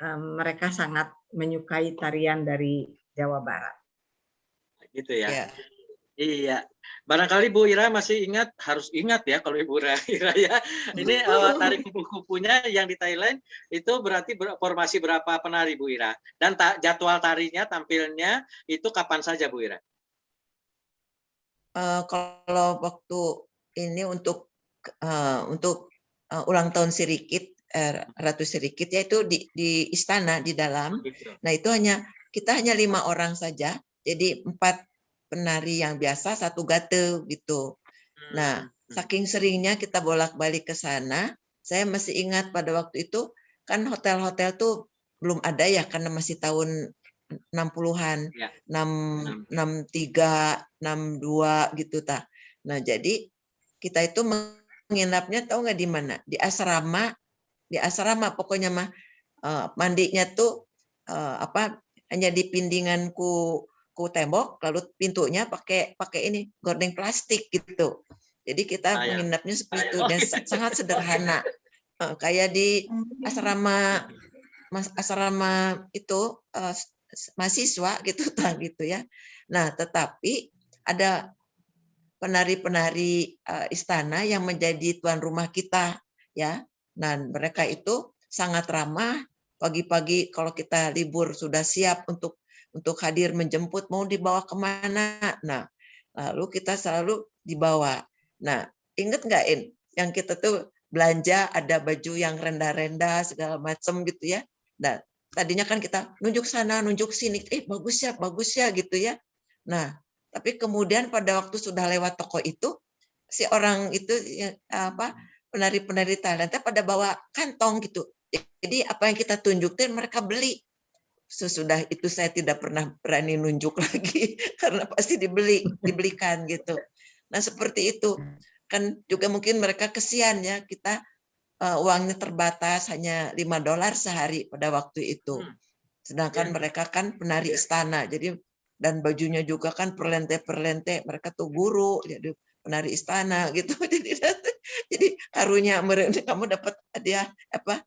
mereka sangat menyukai tarian dari Jawa Barat. Gitu ya. Iya. Barangkali Bu Ira masih ingat, harus ingat ya kalau Ibu Ira ya. Ini tari kupu-kupunya yang di Thailand itu berarti formasi berapa penari Bu Ira? Dan jadwal tarinya, tampilnya itu kapan saja Bu Ira? Kalau waktu ini untuk ulang tahun Sirikit, Ratu Sirikit, yaitu di istana di dalam. Nah itu kita hanya 5 orang saja. Jadi 4 penari yang biasa, 1 gate gitu. Nah saking seringnya kita bolak-balik ke sana, saya masih ingat pada waktu itu kan hotel-hotel tuh belum ada ya karena masih tahun 60-an, 63, 62 gitu ta. Nah jadi kita itu menginapnya tahu nggak di mana? Di asrama pokoknya mah mandinya tuh hanya di pindingan ku tembok, lalu pintunya pakai ini gorden plastik gitu. Jadi kita menginapnya seperti itu dan sangat sederhana, kayak di asrama itu mahasiswa gitu ya. Nah tetapi ada penari-penari istana yang menjadi tuan rumah kita ya. Nah mereka itu sangat ramah. Pagi-pagi kalau kita libur sudah siap untuk hadir menjemput, mau dibawa kemana. Nah lalu kita selalu dibawa. Nah ingat nggak yang kita tuh belanja ada baju yang rendah-rendah segala macam gitu ya. Nah tadinya kan kita nunjuk sana nunjuk sini, bagus ya gitu ya. Nah tapi kemudian pada waktu sudah lewat toko itu, si orang itu penari-penari Thailand pada bawa kantong gitu. Jadi apa yang kita tunjukin mereka beli. Sesudah itu saya tidak pernah berani nunjuk lagi karena pasti dibelikan gitu. Nah seperti itu kan juga mungkin mereka kesian ya kita uangnya terbatas, hanya $5 sehari pada waktu itu. Sedangkan Ya. mereka kan penari Ya. istana, jadi dan bajunya juga kan perlente-perlente, mereka tuh guru, jadi penari istana gitu. Jadi karunya kamu dapat hadiah apa?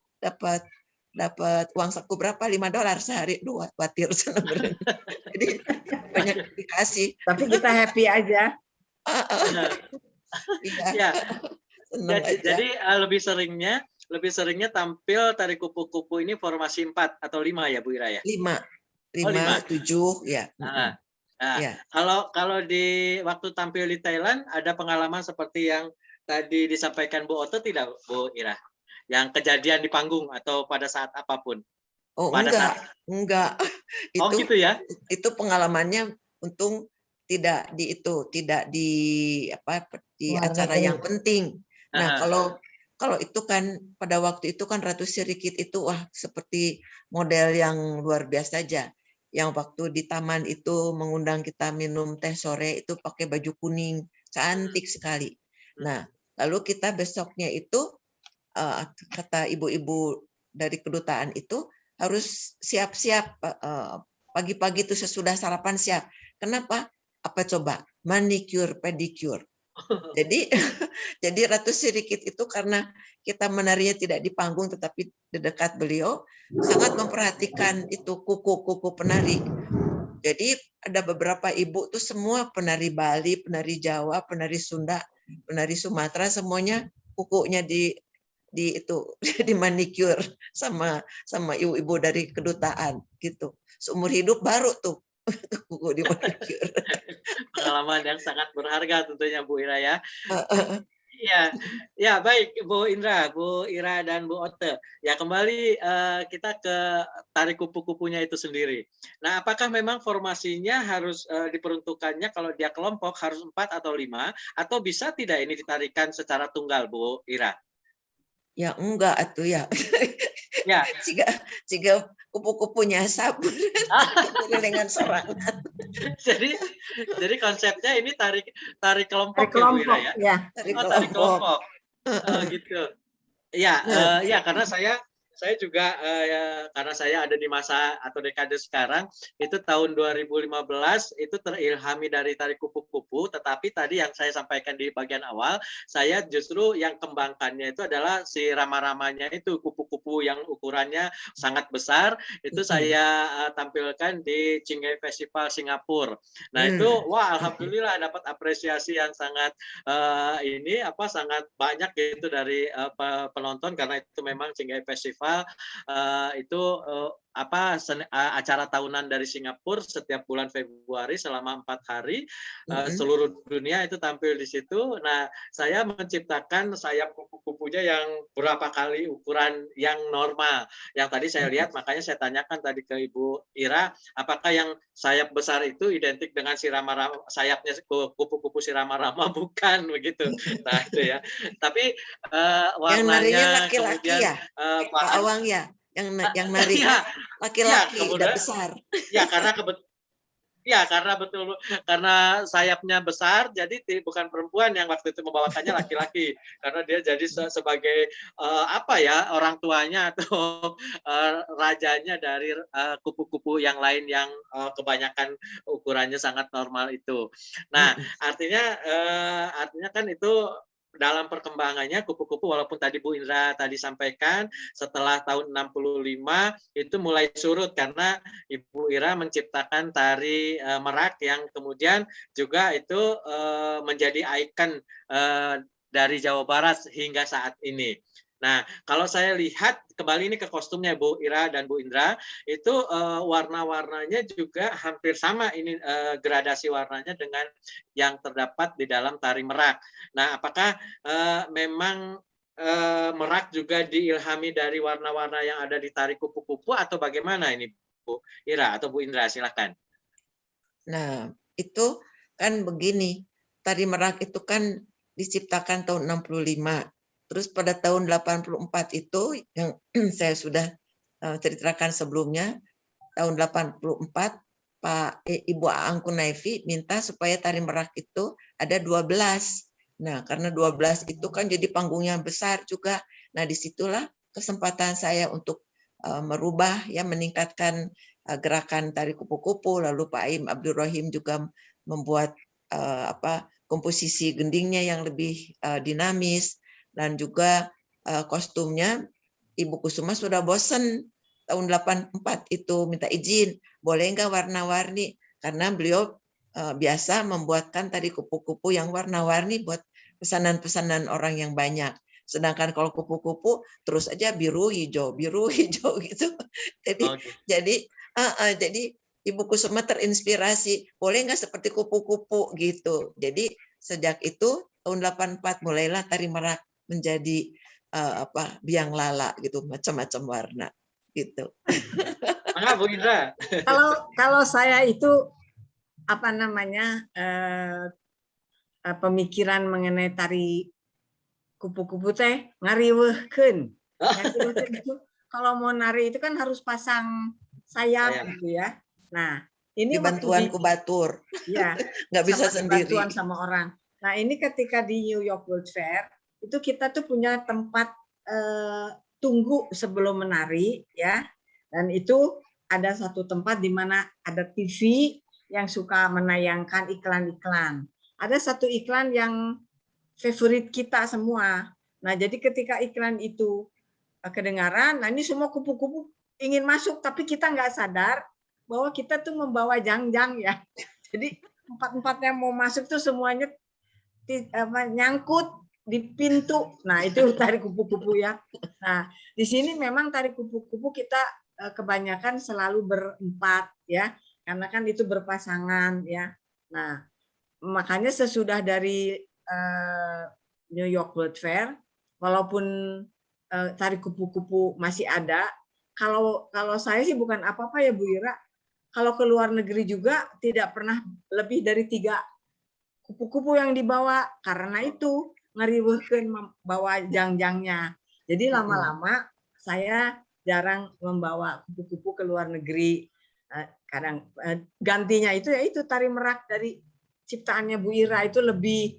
Dapat uang saku berapa? $5 sehari, 2 khawatir. Jadi banyak dikasih. Tapi kita happy aja. Nah, Iya, ya. senang aja. Jadi lebih seringnya tampil tari kupu-kupu ini formasi 4 atau 5 ya Bu Ira ya? 5, Oh, 5. 7 ya. Nah, Ya. kalau di waktu tampil di Thailand ada pengalaman seperti yang tadi disampaikan Bu Oto tidak Bu Ira? Yang kejadian di panggung atau pada saat apapun? Oh, Pada enggak. Oh Itu gitu ya? itu pengalamannya untung tidak di Luar acara negeri. yang penting. Nah, Aha. kalau itu kan pada waktu itu kan Ratu Sirikit itu wah seperti model yang luar biasa aja. Yang waktu di taman itu mengundang kita minum teh sore itu pakai baju kuning, cantik sekali. Nah, lalu kita besoknya itu kata ibu-ibu dari kedutaan itu harus siap-siap pagi-pagi itu sesudah sarapan siap. Kenapa? Apa coba? Manicure, pedicure. Jadi Ratu Sirikit itu karena kita menarinya tidak di panggung tetapi di dekat beliau sangat memperhatikan itu kuku-kuku penari. Jadi ada beberapa ibu tuh semua penari Bali, penari Jawa, penari Sunda, penari Sumatera semuanya kukunya di itu di manicure sama ibu-ibu dari kedutaan gitu. Seumur hidup baru tuh kuku di manicure. Pengalaman yang sangat berharga tentunya Bu Ira ya. Iya, ya baik Bu Indra, Bu Ira dan Bu Ote. Ya kembali kita ke tari kupu-kupunya itu sendiri. Nah, apakah memang formasinya harus diperuntukannya kalau dia kelompok harus 4 atau 5 atau bisa tidak ini ditarikan secara tunggal Bu Ira? Ya enggak atuh ya. Ya. Jika kupu-kupunya sabun dengan sorangan. Jadi konsepnya ini tari kelompok, Tari ya Bu Ira ya? ya. Tari Tari kelompok. Gitu. Ya, ya karena saya juga karena saya ada di masa atau dekade sekarang itu tahun 2015 itu terilhami dari tari kupu-kupu, tetapi tadi yang saya sampaikan di bagian awal saya justru yang kembangkannya itu adalah si rama-ramanya itu kupu-kupu yang ukurannya sangat besar itu saya tampilkan di Chingay Festival Singapura. Nah itu wah alhamdulillah dapat apresiasi yang sangat sangat banyak gitu dari penonton karena itu memang Chingay Festival itu acara tahunan dari Singapura setiap bulan Februari selama 4 hari seluruh dunia itu tampil di situ. Nah, saya menciptakan sayap kupu-kupunya yang berapa kali ukuran yang normal. Yang tadi saya lihat, makanya saya tanyakan tadi ke Ibu Ira, apakah yang sayap besar itu identik dengan sayapnya kupu-kupu si Rama-Rama? Bukan begitu. Nah, itu ya. Tapi warnanya laki-laki kemudian ya, Pak Awang ya, yang nari laki-laki udah besar. Ya karena karena sayapnya besar, jadi bukan perempuan yang waktu itu membawakannya laki-laki, karena dia jadi sebagai orang tuanya atau rajanya dari kupu-kupu yang lain yang kebanyakan ukurannya sangat normal itu. Nah, artinya kan itu dalam perkembangannya kupu-kupu walaupun tadi Bu Indra tadi sampaikan setelah tahun 65 itu mulai surut karena Ibu Ira menciptakan tari merak yang kemudian juga itu menjadi ikon dari Jawa Barat hingga saat ini. Nah, kalau saya lihat kembali ini ke kostumnya Bu Ira dan Bu Indra, itu warna-warnanya juga hampir sama ini gradasi warnanya dengan yang terdapat di dalam tari merak. Nah, apakah memang merak juga diilhami dari warna-warna yang ada di tari kupu-kupu atau bagaimana ini Bu Ira atau Bu Indra, silakan. Nah, itu kan begini, tari merak itu kan diciptakan tahun 65. Terus pada tahun 84 itu yang saya sudah ceritakan sebelumnya, tahun 84 Ibu Aang Kunaifi minta supaya tari merak itu ada 12. Nah, karena 12 itu kan jadi panggungnya besar juga. Nah, disitulah kesempatan saya untuk merubah, ya, meningkatkan gerakan tari kupu-kupu. Lalu Pak Aim Abdul Rahim juga membuat komposisi gendingnya yang lebih dinamis, dan juga kostumnya Ibu Kusuma sudah bosen tahun 84 itu minta izin, boleh nggak warna-warni, karena beliau biasa membuatkan tari kupu-kupu yang warna-warni buat pesanan-pesanan orang yang banyak. Sedangkan kalau kupu-kupu terus aja biru hijau gitu. Jadi Ibu Kusuma terinspirasi, boleh nggak seperti kupu-kupu gitu. Jadi sejak itu tahun 84 mulailah tari merak menjadi biang lala gitu, macam-macam warna gitu. Bu Indra. Kalau saya itu pemikiran mengenai tari kupu-kupu teh ngariweuhkeun. Ngariweuhkeun itu kalau mau nari itu kan harus pasang sayap gitu ya. Nah, ini bantuan kubatur. Iya, nggak bisa sendiri. Bantuan sama orang. Nah, ini ketika di New York World Fair itu kita tuh punya tempat tunggu sebelum menari ya. Dan itu ada satu tempat di mana ada TV yang suka menayangkan iklan-iklan. Ada satu iklan yang favorit kita semua. Nah, jadi ketika iklan itu kedengaran, nah ini semua kupu-kupu ingin masuk, tapi kita nggak sadar bahwa kita tuh membawa jangjang ya. Jadi empat-empatnya mau masuk tuh semuanya nyangkut di pintu. Nah, itu tari kupu-kupu ya. Nah, di sini memang tari kupu-kupu kita kebanyakan selalu berempat ya, karena kan itu berpasangan ya. Nah, makanya sesudah dari New York World Fair, walaupun tari kupu-kupu masih ada, kalau saya sih bukan apa-apa ya Bu Ira, kalau ke luar negeri juga tidak pernah lebih dari 3 kupu-kupu yang dibawa, karena itu ngariweuhkeun bawa jangjangnya. Jadi lama-lama saya jarang membawa kupu-kupu ke luar negeri. Kadang gantinya itu ya itu tari merak dari ciptaannya Bu Ira itu lebih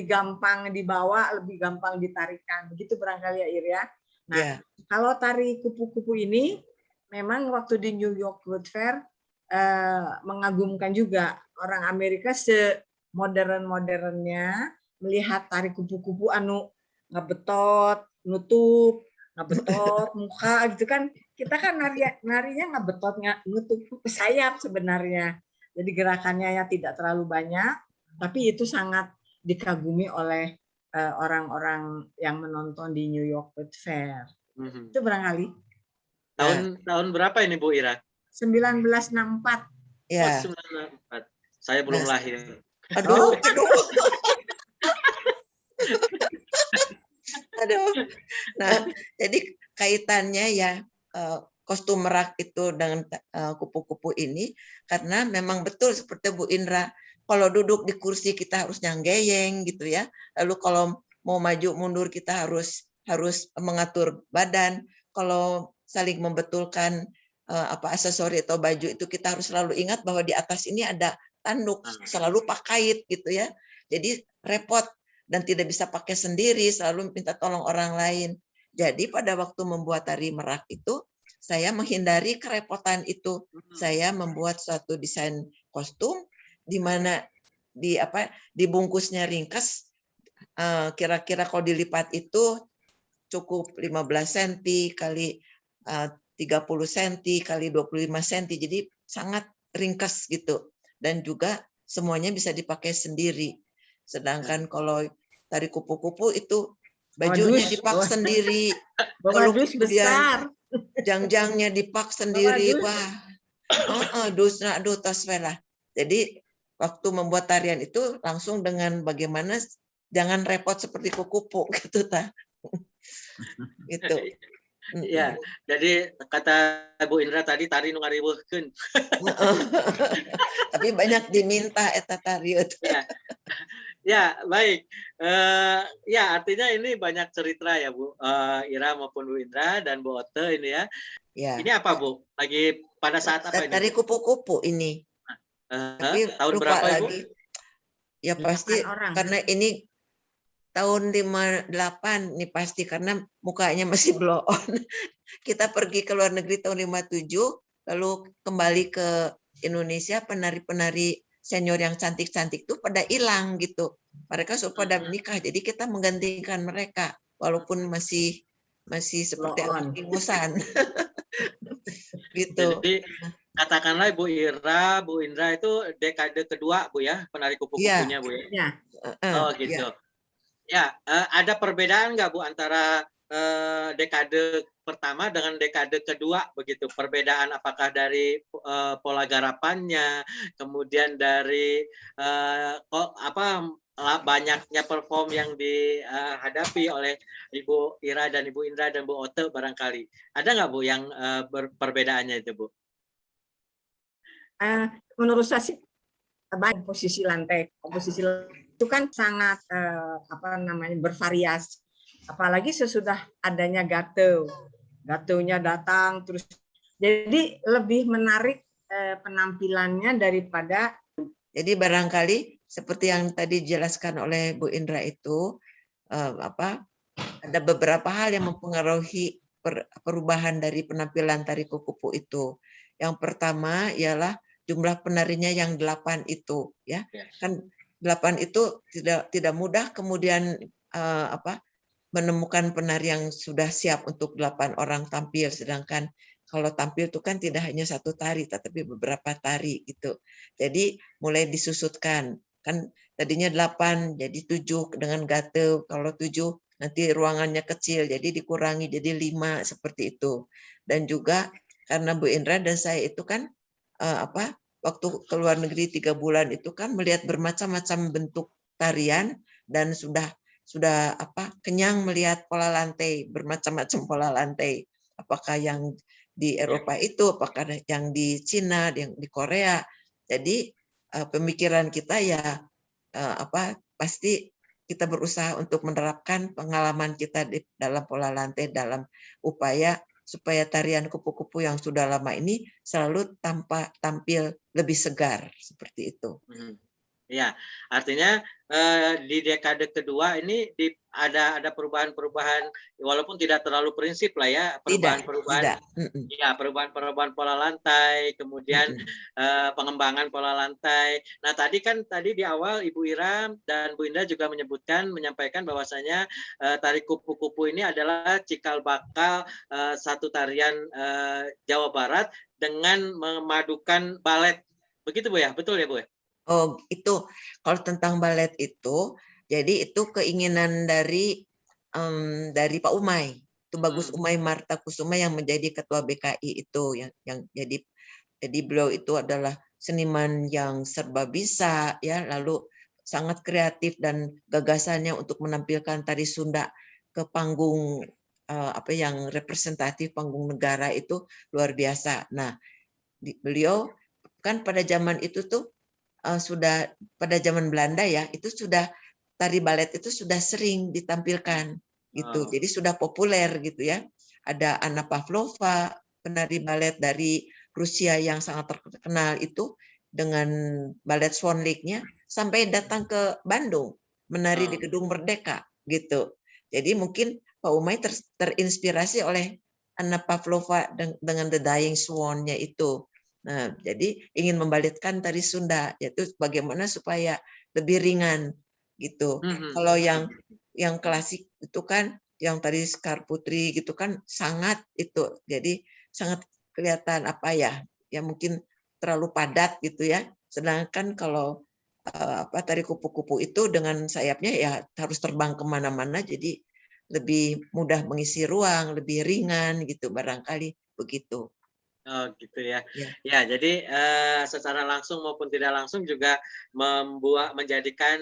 gampang dibawa, lebih gampang ditarikan. Begitu barangkali ya Ir ya. Nah, kalau tari kupu-kupu ini memang waktu di New York World Fair mengagumkan juga. Orang Amerika semodern-modernnya melihat tari kupu-kupu anu ngebetot, nutup, ngebetot muka gitu kan. Kita kan narinya ngebetot, nutup sayap sebenarnya. Jadi gerakannya ya tidak terlalu banyak, tapi itu sangat dikagumi oleh orang-orang yang menonton di New York World Fair. Itu barangkali. Tahun berapa ini Bu Ira? 1964. Ya. 1964. Saya belum lahir. Aduh. Nah, jadi kaitannya ya kostum merak itu dengan kupu-kupu ini, karena memang betul seperti Bu Indra, kalau duduk di kursi kita harus nyanggeyeng gitu ya. Lalu kalau mau maju mundur kita harus mengatur badan. Kalau saling membetulkan aksesori atau baju itu kita harus selalu ingat bahwa di atas ini ada tanduk, selalu pakai gitu ya. Jadi repot dan tidak bisa pakai sendiri, selalu minta tolong orang lain. Jadi pada waktu membuat tari merak itu saya menghindari kerepotan itu. Saya membuat suatu desain kostum di mana dibungkusnya ringkas, kira-kira kalau dilipat itu cukup 15 cm kali 30 cm kali 25 cm, jadi sangat ringkas gitu, dan juga semuanya bisa dipakai sendiri. Sedangkan kalau tari kupu-kupu itu bajunya dipak sendiri, kalau kemudian jangjangnya dipak sendiri, wah, dus lah. Jadi waktu membuat tarian itu langsung dengan bagaimana jangan repot seperti kupu-kupu gitu ta. Gitu. Ya, jadi kata Bu Indra tadi tari nu ngariweuhkeun. Tapi banyak diminta eta tari itu. Ya, baik. Ya, artinya ini banyak cerita ya Bu Ira maupun Bu Indra dan Bu Ote ini ya. Ini apa Bu? Lagi pada saat apa ini? Tari kupu-kupu ini. Tapi tahun lupa berapa lagi. Ibu? Ya pasti karena ini tahun 58 nih pasti karena mukanya masih blow on. Kita pergi ke luar negeri tahun 57, lalu kembali ke Indonesia, penari-penari senior yang cantik-cantik tuh pada hilang gitu. Mereka sudah pada menikah, jadi kita menggantikan mereka walaupun masih seperti Blow on. ingusan. Gitu. Jadi katakanlah Bu Ira, Bu Indra itu dekade kedua Bu ya, penari kupu-kupunya Bu ya. Ya. Oh gitu. Ya, ada perbedaan nggak Bu antara dekade pertama dengan dekade kedua begitu? Perbedaan apakah dari pola garapannya, kemudian dari banyaknya perform yang dihadapi oleh Ibu Ira dan Ibu Indra dan Bu Ote barangkali. Ada nggak Bu yang perbedaannya itu Bu? Menurut saya sih baik komposisi lantai itu kan sangat bervariasi, apalagi sesudah adanya gatonya datang terus, jadi lebih menarik penampilannya daripada. Jadi barangkali seperti yang tadi dijelaskan oleh Bu Indra itu ada beberapa hal yang mempengaruhi perubahan dari penampilan tari kupu-kupu itu. Yang pertama ialah jumlah penarinya yang 8 itu, ya. Kan 8 itu tidak mudah kemudian menemukan penari yang sudah siap untuk 8 orang tampil, sedangkan kalau tampil itu kan tidak hanya satu tari tetapi beberapa tari gitu. Jadi mulai disusutkan. Kan tadinya 8 jadi 7 dengan gate, kalau 7 nanti ruangannya kecil jadi dikurangi jadi 5 seperti itu. Dan juga karena Bu Indra dan saya itu kan waktu ke luar negeri 3 bulan itu kan melihat bermacam-macam bentuk tarian dan sudah kenyang melihat pola lantai, bermacam-macam pola lantai. Apakah yang di Eropa itu, apakah yang di Cina, yang di Korea. Jadi pemikiran kita ya pasti kita berusaha untuk menerapkan pengalaman kita di dalam pola lantai dalam upaya supaya tarian kupu-kupu yang sudah lama ini selalu tampil lebih segar seperti itu. Ya, artinya di dekade kedua ini ada perubahan-perubahan walaupun tidak terlalu prinsip lah ya, perubahan-perubahan ya, perubahan-perubahan pola lantai, kemudian pengembangan pola lantai. Nah, tadi di awal Ibu Ira dan Bu Indra juga menyampaikan bahwasanya tari kupu-kupu ini adalah cikal bakal satu tarian Jawa Barat dengan memadukan balet. Begitu Bu ya? Betul ya Bu ya? Oh, itu kalau tentang balet itu, jadi itu keinginan dari Pak Umay. Itu Bagus Umay Marta Kusuma yang menjadi ketua BKI itu yang jadi beliau itu adalah seniman yang serba bisa ya, lalu sangat kreatif dan gagasannya untuk menampilkan tari Sunda ke panggung yang representatif panggung negara itu luar biasa. Nah, beliau kan pada zaman itu tuh sudah pada zaman Belanda ya, itu sudah tari balet itu sudah sering ditampilkan gitu. Jadi sudah populer gitu ya. Ada Anna Pavlova, penari balet dari Rusia yang sangat terkenal itu dengan balet Swan Lake-nya sampai datang ke Bandung menari di Gedung Merdeka gitu. Jadi mungkin Pak Umay terinspirasi oleh Anna Pavlova dengan The Dying Swan-nya itu. Nah, jadi ingin membaletkan tari Sunda, yaitu bagaimana supaya lebih ringan gitu. Kalau yang klasik itu kan, yang tadi Sekar Putri gitu kan sangat itu, jadi sangat kelihatan ya mungkin terlalu padat gitu ya. Sedangkan kalau tari kupu-kupu itu dengan sayapnya ya harus terbang kemana-mana, jadi lebih mudah mengisi ruang, lebih ringan gitu barangkali begitu. Oh gitu ya. Ya, jadi secara langsung maupun tidak langsung juga menjadikan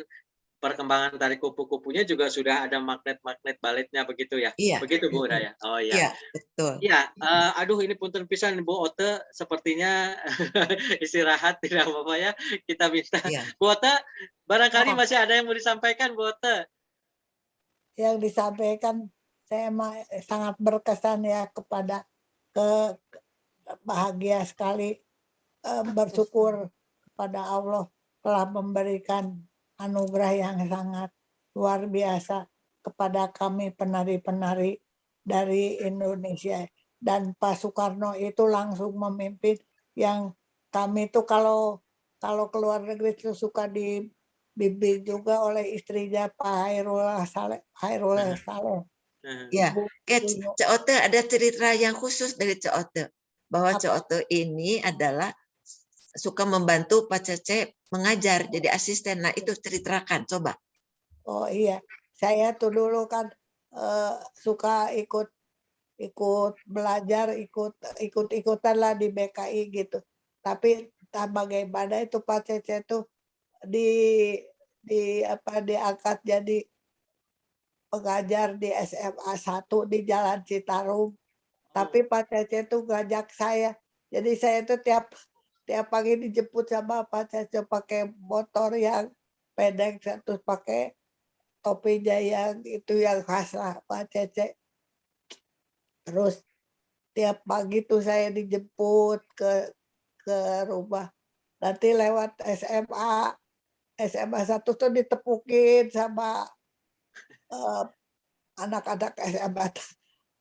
perkembangan tari kupu-kupunya juga sudah ada magnet-magnet baletnya begitu ya. Iya. Begitu Bu Ira ya. Oh iya. Iya, betul. Iya, aduh ini punten pisan Bu Ote sepertinya istirahat tidak apa-apa ya. Kita minta. Bu Ote barangkali masih ada yang mau disampaikan Bu Ote. Yang disampaikan saya sangat berkesan ya kepada bahagia sekali, bersyukur kepada Allah telah memberikan anugerah yang sangat luar biasa kepada kami penari-penari dari Indonesia. Dan Pak Soekarno itu langsung memimpin yang kami itu kalau keluar negeri itu suka dibimbing juga oleh istrinya Pak Hairullah Saleh. Ya, Ibu Cik Ote ada cerita yang khusus dari Cik Ote bahwa Cik Ote ini adalah suka membantu Pak Cece mengajar jadi asisten. Nah, itu ceritakan coba. Oh iya, saya tuh dulu kan suka ikut belajar, ikut-ikutan lah di BKI gitu. Tapi entah bagaimana itu Pak Cece tuh diangkat jadi pengajar di SMA 1 di Jalan Citarum. Tapi Pak Cece tuh ngajak saya. Jadi saya tuh tiap pagi dijemput sama Pak Cece pakai motor yang pendek, terus pakai topinya yang itu yang khas lah Pak Cece. Terus tiap pagi tuh saya dijemput ke rumah. Nanti lewat SMA 1 tuh ditepukin sama anak-anak SMA.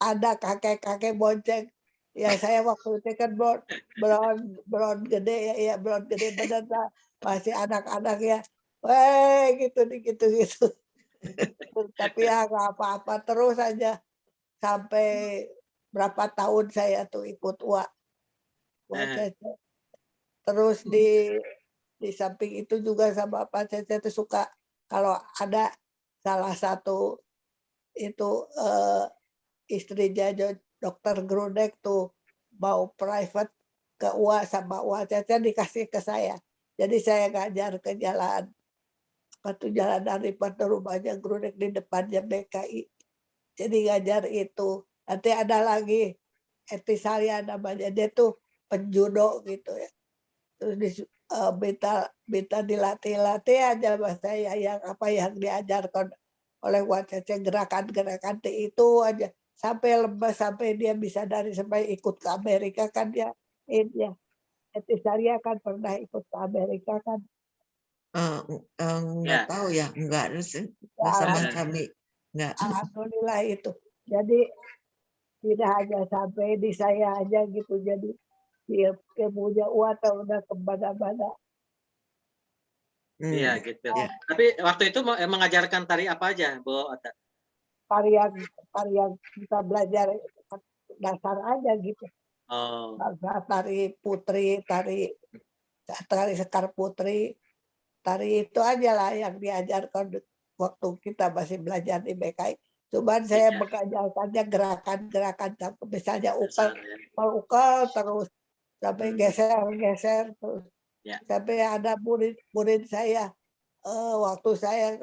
Ada kakek-kakek bonceng. Ya saya waktu itu kan belum gede ya belum gede bener lah. Masih anak-anak ya. Weh gitu. Tapi ya nggak apa-apa terus aja sampai berapa tahun saya tuh ikut Cece. Terus di samping itu juga sama Pak Cece tuh suka kalau ada salah satu itu istrinya dokter Grudek tuh mau private ke sama Cece dikasih ke saya. Jadi saya ngajar ke jalan dari rumahnya Grudek di depannya BKI. Jadi ngajar itu. Nanti ada lagi Etisaria namanya, dia tuh penjudo gitu ya. Terus minta dilatih aja mas saya yang apa yang diajarkan oleh Cece, gerakan-gerakan itu aja sampai lemas, sampai dia bisa sampai ikut ke Amerika kan dia. Etisaria kan pernah ikut ke Amerika kan. Nggak tahu ya, nggak sama kami. Nggak. Alhamdulillah itu. Jadi tidak hanya sampai di saya aja gitu, jadi dia punya atau udah kemana-mana. Iya gitu. Tapi waktu itu mengajarkan tari apa aja, Bu Ota? Tarian kita belajar dasar aja gitu. Oh. Tari putri, tari sekar putri, tari itu aja lah yang diajarkan waktu kita masih belajar di BKI. Cuman saya mengajarkannya gerakan-gerakan, misalnya ukal terus sampai geser terus sampai ada murid saya waktu saya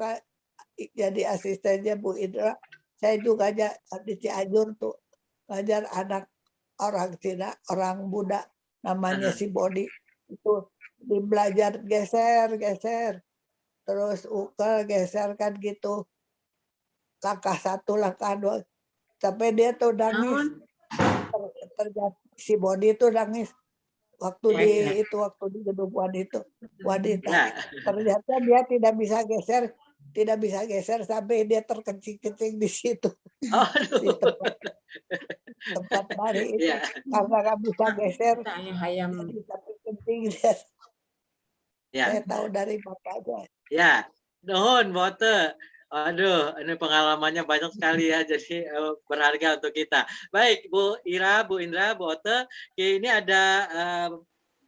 jadi asistennya Bu Indra, saya juga aja di Cianjur tuh ngajar anak orang Cina, orang Buddha namanya si Bodi itu dibelajar geser terus ukal geser kan gitu, langkah 1 langkah 2 sampai dia tuh nangis. Terjadi si Bodi itu nangis waktu waktu di gedung wanita. Ternyata dia tidak bisa geser sampai dia terkencing-kencing di situ. Di tempat tari itu karena nggak bisa geser jadi sampai kencing dia. Saya tahu dari bapaknya. Ya, nuhun Bote. Aduh, ini pengalamannya banyak sekali ya, jadi berharga untuk kita. Baik, Bu Ira, Bu Indra, Bu Ote, ini ada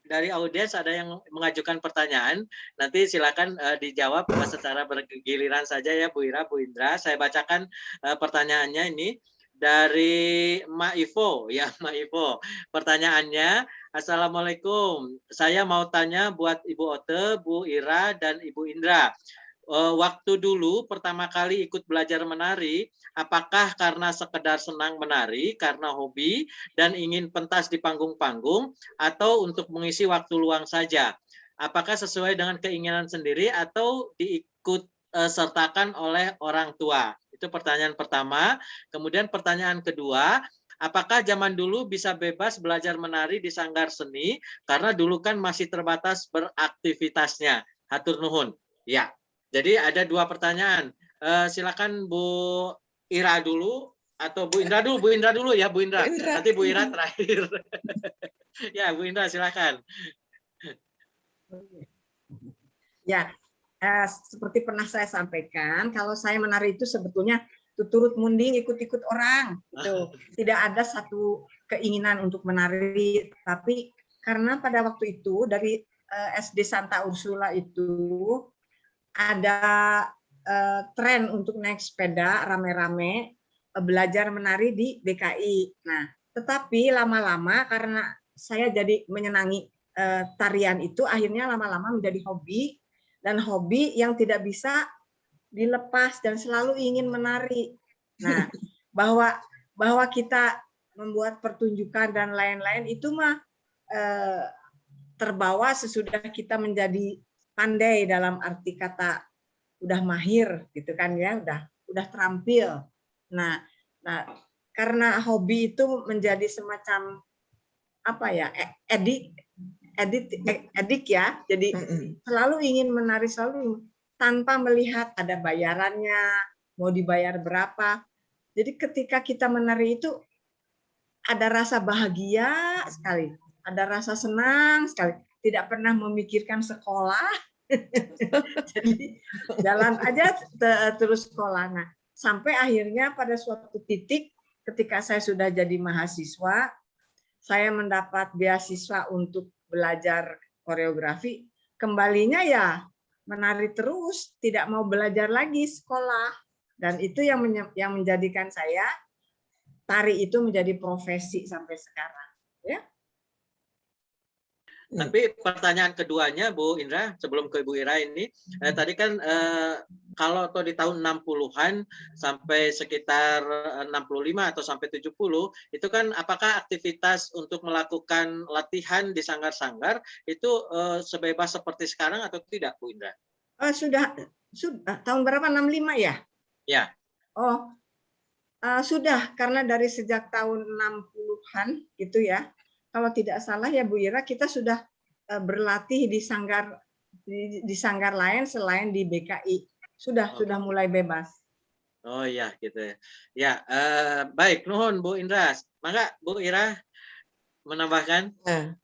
dari audiens ada yang mengajukan pertanyaan. Nanti silakan dijawab secara bergiliran saja ya, Bu Ira, Bu Indra. Saya bacakan pertanyaannya ini dari Ma Ivo, ya Ma Ivo. Pertanyaannya, Assalamualaikum. Saya mau tanya buat Ibu Ote, Bu Ira, dan Ibu Indra. Waktu dulu pertama kali ikut belajar menari, apakah karena sekedar senang menari, karena hobi, dan ingin pentas di panggung-panggung, atau untuk mengisi waktu luang saja? Apakah sesuai dengan keinginan sendiri atau diikut sertakan oleh orang tua? Itu pertanyaan pertama. Kemudian pertanyaan kedua, apakah zaman dulu bisa bebas belajar menari di sanggar seni, karena dulu kan masih terbatas beraktivitasnya? Hatur nuhun. Ya. Jadi ada 2 pertanyaan. Silakan Bu Ira dulu atau Bu Indra dulu. Bu Indra dulu ya, Bu Indra. Bu Indra. Nanti Bu Ira terakhir. Ya, Bu Indra silakan. Ya, seperti pernah saya sampaikan, kalau saya menari itu sebetulnya turut munding ikut-ikut orang. Gitu. Tidak ada satu keinginan untuk menari, tapi karena pada waktu itu dari SD Santa Ursula itu ada tren untuk naik sepeda rame-rame belajar menari di DKI. Nah, tetapi lama-lama karena saya jadi menyenangi tarian itu, akhirnya lama-lama menjadi hobi, dan hobi yang tidak bisa dilepas dan selalu ingin menari. Nah, bahwa kita membuat pertunjukan dan lain-lain itu mah terbawa sesudah kita menjadi pandai, dalam arti kata udah mahir gitu kan ya, udah terampil. Nah, karena hobi itu menjadi semacam apa ya, edik ya, jadi selalu ingin menari, selalu tanpa melihat ada bayarannya, mau dibayar berapa. Jadi ketika kita menari itu ada rasa bahagia sekali, ada rasa senang sekali, tidak pernah memikirkan sekolah. Jadi jalan aja terus sekolah. Nah, sampai akhirnya pada suatu titik ketika saya sudah jadi mahasiswa, saya mendapat beasiswa untuk belajar koreografi, kembalinya ya menari terus, tidak mau belajar lagi sekolah. Dan itu yang menjadikan saya tari itu menjadi profesi sampai sekarang. Ya. Tapi pertanyaan keduanya Bu Indra, sebelum ke Bu Ira ini, tadi kan kalau atau di tahun 60-an sampai sekitar 65 atau sampai 70, itu kan apakah aktivitas untuk melakukan latihan di sanggar-sanggar itu sebebas seperti sekarang atau tidak, Bu Indra? Sudah tahun berapa, 65 ya? Ya. Oh, sudah, karena dari sejak tahun 60-an gitu ya. Kalau tidak salah ya Bu Ira, kita sudah berlatih di sanggar lain selain di BKI. Sudah mulai bebas. Oh iya gitu ya. Ya, baik, nuhun Bu Indra. Mangga Bu Ira menambahkan. Nah,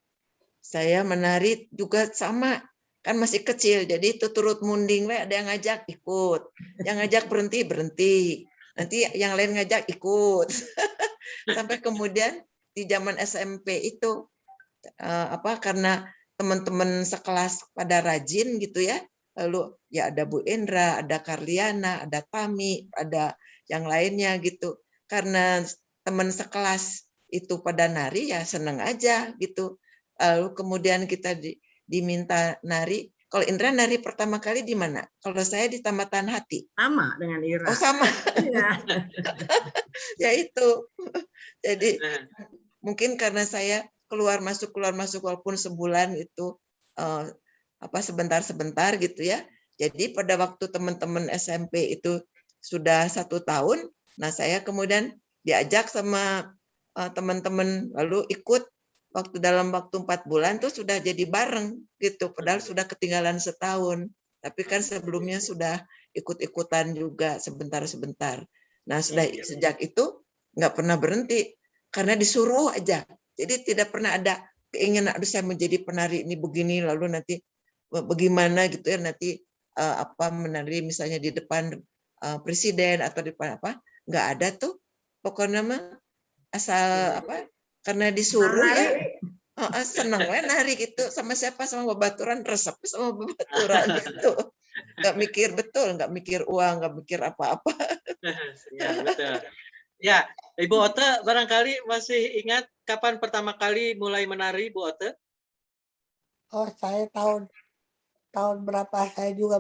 saya menari juga sama, kan masih kecil, jadi itu turut munding, ada yang ngajak ikut, yang ngajak berhenti, nanti yang lain ngajak ikut. Sampai kemudian di zaman SMP itu karena teman-teman sekelas pada rajin gitu ya, lalu ya ada Bu Indra, ada Karliana, ada Tami, ada yang lainnya gitu. Karena teman sekelas itu pada nari ya seneng aja gitu. Lalu kemudian kita diminta nari. Kalau Indra nari pertama kali di mana? Kalau saya di Tamatan Hati. Sama dengan Ira. Oh sama. Ya. Ya itu. Jadi mungkin karena saya keluar masuk walaupun sebulan itu sebentar gitu ya. Jadi pada waktu teman-teman SMP itu sudah 1 tahun, nah saya kemudian diajak sama teman-teman lalu ikut dalam waktu 4 bulan tuh sudah jadi bareng gitu. Padahal sudah ketinggalan setahun. Tapi kan sebelumnya sudah ikut-ikutan juga sebentar-sebentar. Nah sudah sejak itu nggak pernah berhenti karena disuruh aja. Jadi tidak pernah ada keinginan aduh saya menjadi penari ini begini lalu nanti bagaimana gitu ya nanti menari misalnya di depan presiden atau di depan apa, nggak ada tuh. Pokoknya mah asal karena disuruh ya seneng nari gitu, sama siapa, sama babaturan, resep sama babaturan gitu. Nggak mikir uang, nggak mikir apa-apa. Ya, betul. Ya, Ibu Ote barangkali masih ingat kapan pertama kali mulai menari, Bu Ote? Oh, saya tahun berapa, saya juga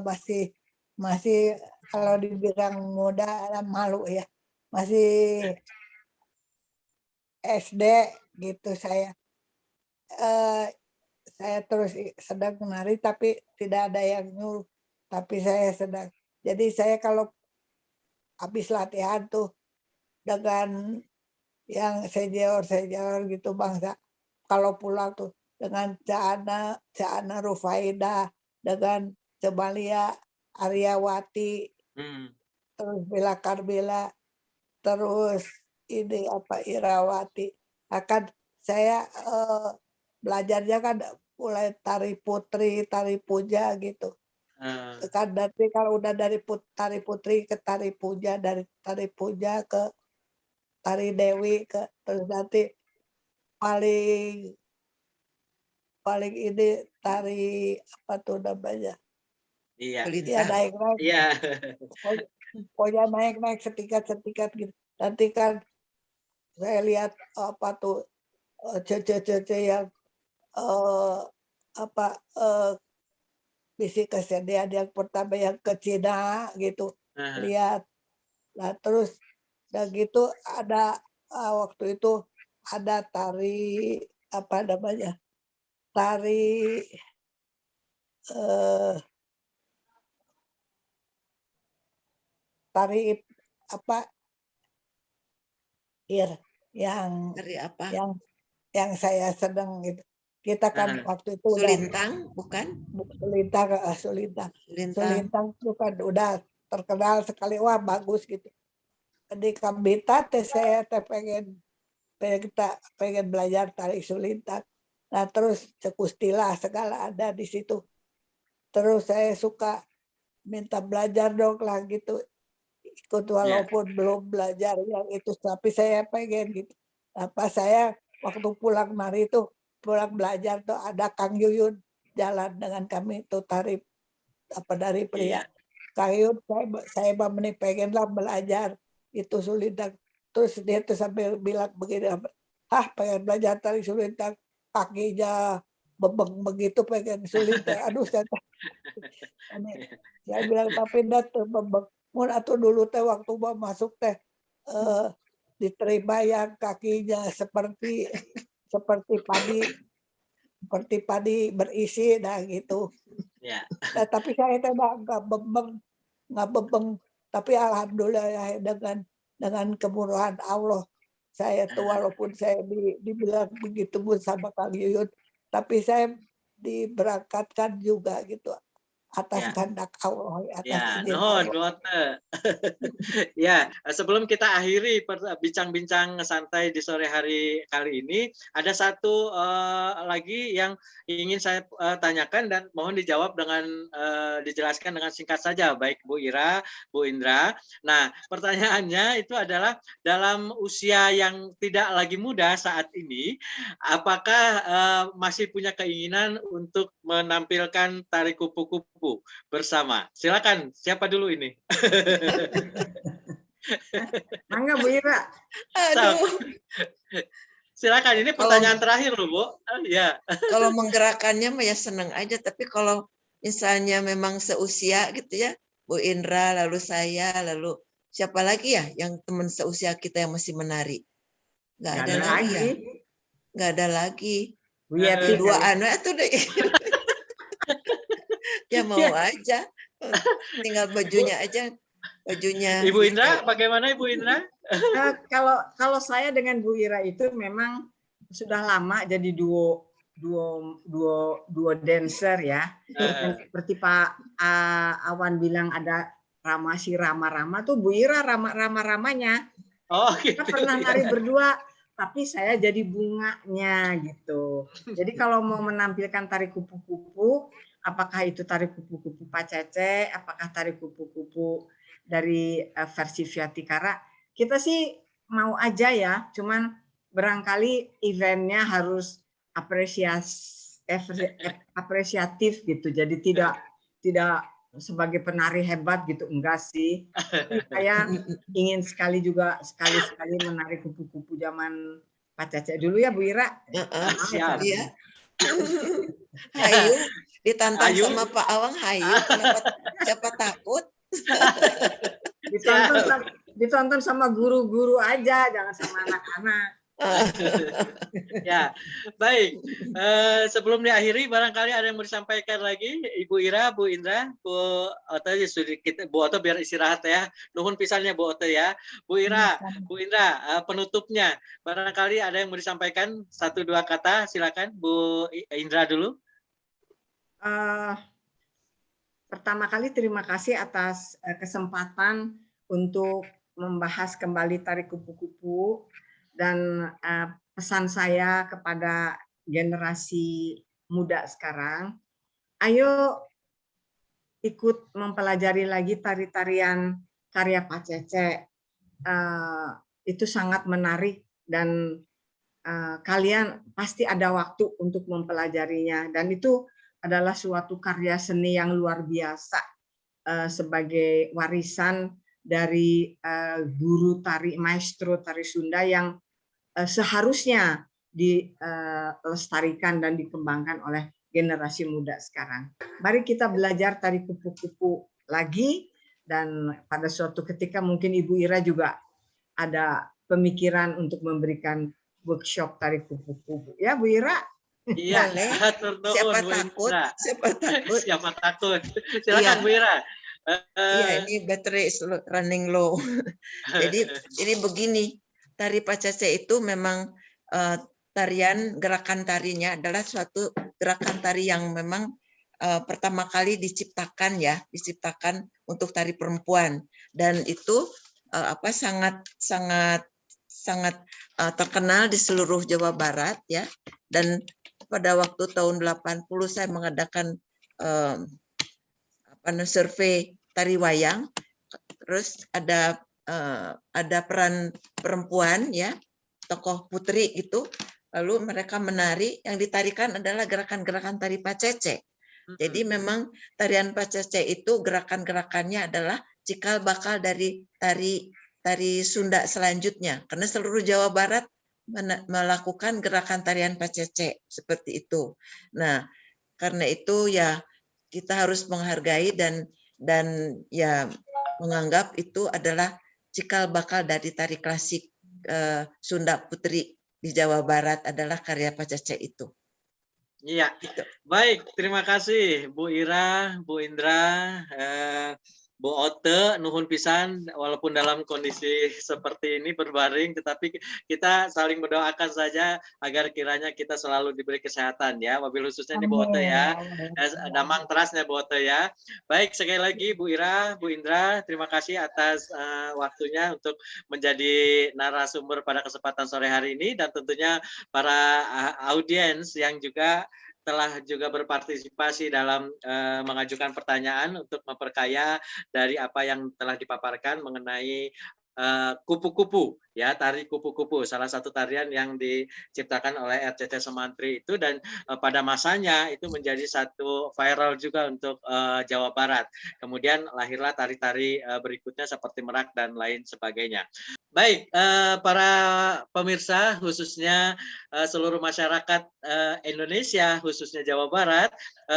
masih kalau dibilang muda malu ya. Masih SD gitu saya. Saya terus sedang menari tapi tidak ada yang nyuruh. Tapi saya sedang. Jadi saya kalau habis latihan tuh dengan yang senior gitu bangsa, kalau pulang tuh dengan Caana Rufaida, dengan Cemalia Aryawati, terus Bella Karbela, terus ini apa Irawati. Akan saya belajarnya kan mulai tari putri, tari puja gitu. Kan nanti kalau udah dari tari putri ke tari puja, dari tari puja ke tari dewi, ke terus nanti paling paling ini tari apa tuh namanya? Iya. Ya Pelintang. naik-naik, Iya. pokoknya naik-naik setingkat-setingkat gitu. Nanti kan saya lihat apa tuh cece-cece yang apa misi kesenian yang pertama yang ke Cina gitu, lihat. Nah terus dan gitu ada waktu itu ada tari apa namanya, tari tari apa yang Dari apa? yang saya sedang gitu. Kita kan waktu itu udah Sulintang, bukan? Sulintang, Sulintang. Sulintang. Sulintang itu kan udah terkenal sekali, wah bagus gitu. Di Kambita saya pengen belajar tari Sulintang. Nah terus Cekustila segala ada di situ. Terus saya suka minta belajar dong lah gitu. Ikut walaupun belum belajar yang itu, tapi saya pengen gitu. Apa saya waktu pulang mari itu pulang belajar tuh ada Kang Yuyun jalan dengan kami itu tari apa dari pria. Kang Yuyun saya pengen lah belajar itu Sulintang. Terus dia tuh sambil bilang begini, pengen belajar tari Sulintang, kakinya bebeng begitu pengen Sulintang. Aduh saya bilang tapi enggak tuh bebeng. Mun atuh dulu teh waktu mau masuk teh diterima yang kakinya seperti padi berisi dah gitu. Ya. Nah, tapi saya teh nggak bebeng, tapi alhamdulillah ya, dengan kemurahan Allah saya tuh walaupun saya dibilang begitu pun sama Kang Yuyun, tapi saya diberangkatkan juga gitu atas kehendak Allah, atas izin Allah. Nuhun. Ya, sebelum kita akhiri bincang-bincang santai di sore hari kali ini, ada satu lagi yang ingin saya tanyakan dan mohon dijawab dengan dijelaskan dengan singkat saja, baik Bu Ira, Bu Indra. Nah, pertanyaannya itu adalah dalam usia yang tidak lagi muda saat ini, apakah masih punya keinginan untuk menampilkan tari kupu-kupu bersama? Silakan, siapa dulu ini? Mangga Bu Ira. Aduh. Silakan, ini pertanyaan terakhir loh Bu. Ya. Kalau menggerakkannya mah ya senang aja, tapi kalau misalnya memang seusia gitu ya, Bu Indra, lalu saya, lalu siapa lagi ya yang teman seusia kita yang masih menari? Nggak ada lagi ya. Nggak ada lagi. Bu Yeti Dua anak tuh deh. Ya mau aja. Tinggal bajunya aja. Bajunya. Ibu Indra, bagaimana Ibu Indra? Kalau saya dengan Bu Ira itu memang sudah lama jadi duo dancer ya. Dan seperti Pak Awan bilang ada si Rama tuh Bu Ira Rama-ramanya. Oh, gitu. Kita pernah nari berdua, tapi saya jadi bunganya gitu. Jadi kalau mau menampilkan tari kupu-kupu, apakah itu tari kupu-kupu Pak Cece, apakah tari kupu-kupu dari versi Viatikara, kita sih mau aja ya, cuman barangkali eventnya harus apresiatif gitu, jadi tidak sebagai penari hebat gitu, enggak sih. Saya ingin sekali menari kupu-kupu zaman Pak Cece dulu ya Bu Ira. Siap. Iya. Hayu ditantang sama Pak Awang, hayu, siapa takut? Ditonton sama guru-guru aja, jangan sama anak-anak. Ya, baik. Sebelum diakhiri, barangkali ada yang mau disampaikan lagi, Ibu Ira, Bu Indra, Bu Oto, Bu Oto biar istirahat ya. Nuhun pisannya Bu Oto ya. Bu Ira, Bu Indra, penutupnya, barangkali ada yang mau disampaikan 1-2 kata, silakan Bu Indra dulu. Pertama kali terima kasih atas kesempatan untuk membahas kembali tari kupu-kupu dan pesan saya kepada generasi muda sekarang, ayo ikut mempelajari lagi tari-tarian karya Pak Cece. Itu sangat menarik dan kalian pasti ada waktu untuk mempelajarinya, dan itu adalah suatu karya seni yang luar biasa sebagai warisan dari guru tari, maestro tari Sunda yang seharusnya dilestarikan dan dikembangkan oleh generasi muda sekarang. Mari kita belajar tari kupu-kupu lagi, dan pada suatu ketika mungkin Ibu Ira juga ada pemikiran untuk memberikan workshop tari kupu-kupu. Ya, Bu Ira? Iya, Boleh. turun, Siapa Bu takut? Indra. Siapa takut? Siapa takut? Silakan Iya. Bu Ira. Iya, ini baterai running low. Jadi ini begini, tari Pak Cece itu memang tarian, gerakan tarinya adalah suatu gerakan tari yang memang pertama kali diciptakan untuk tari perempuan, dan itu sangat terkenal di seluruh Jawa Barat ya. Dan pada waktu tahun 80 saya mengadakan survei tari wayang, terus ada peran perempuan ya, tokoh putri itu, lalu mereka menari, yang ditarikan adalah gerakan-gerakan tari Pak Cece. Jadi memang tarian Pak Cece itu gerakan-gerakannya adalah cikal bakal dari tari Sunda selanjutnya, karena seluruh Jawa Barat melakukan gerakan tarian Pak Cece seperti itu. Nah, karena itu ya kita harus menghargai dan ya menganggap itu adalah cikal bakal dari tari klasik Sunda Putri di Jawa Barat adalah karya Pak Cece itu. Iya, Gitu. baik. Terima kasih Bu Ira, Bu Indra, Bu Ote, nuhun pisan, walaupun dalam kondisi seperti ini berbaring, tetapi kita saling mendoakan saja agar kiranya kita selalu diberi kesehatan ya, wabil khususnya di Bu Ote ya, damang terasnya Bu Ote ya. Baik, sekali lagi Bu Ira, Bu Indra, terima kasih atas waktunya untuk menjadi narasumber pada kesempatan sore hari ini, dan tentunya para audiens yang juga telah juga berpartisipasi dalam mengajukan pertanyaan untuk memperkaya dari apa yang telah dipaparkan mengenai kupu-kupu ya, tari kupu-kupu, salah satu tarian yang diciptakan oleh RCC Sumantri itu, dan pada masanya itu menjadi satu viral juga untuk Jawa Barat. Kemudian lahirlah tari-tari berikutnya seperti merak dan lain sebagainya. Baik, para pemirsa, khususnya seluruh masyarakat Indonesia, khususnya Jawa Barat,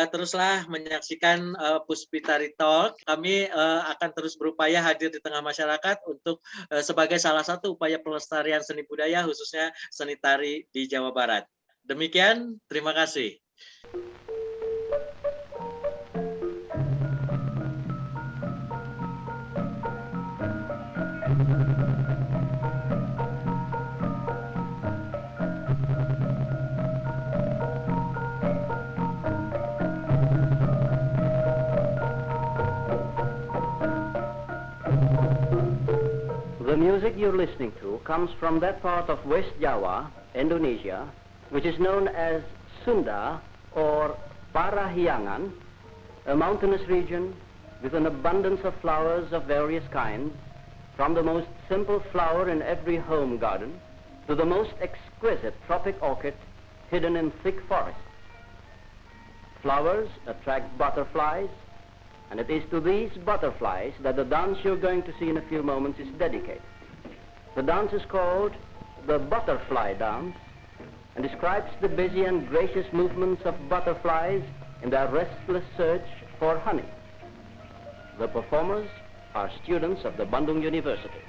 teruslah menyaksikan Puspitari Talk. Kami akan terus berupaya hadir di tengah masyarakat untuk sebagai salah satu upaya pelestarian seni budaya, khususnya seni tari di Jawa Barat. Demikian, terima kasih. The music you're listening to comes from that part of West Java, Indonesia, which is known as Sunda or Parahyangan, a mountainous region with an abundance of flowers of various kinds, from the most simple flower in every home garden to the most exquisite tropic orchid hidden in thick forests. Flowers attract butterflies, and it is to these butterflies that the dance you're going to see in a few moments is dedicated. The dance is called the butterfly dance and describes the busy and gracious movements of butterflies in their restless search for honey. The performers are students of the Bandung University.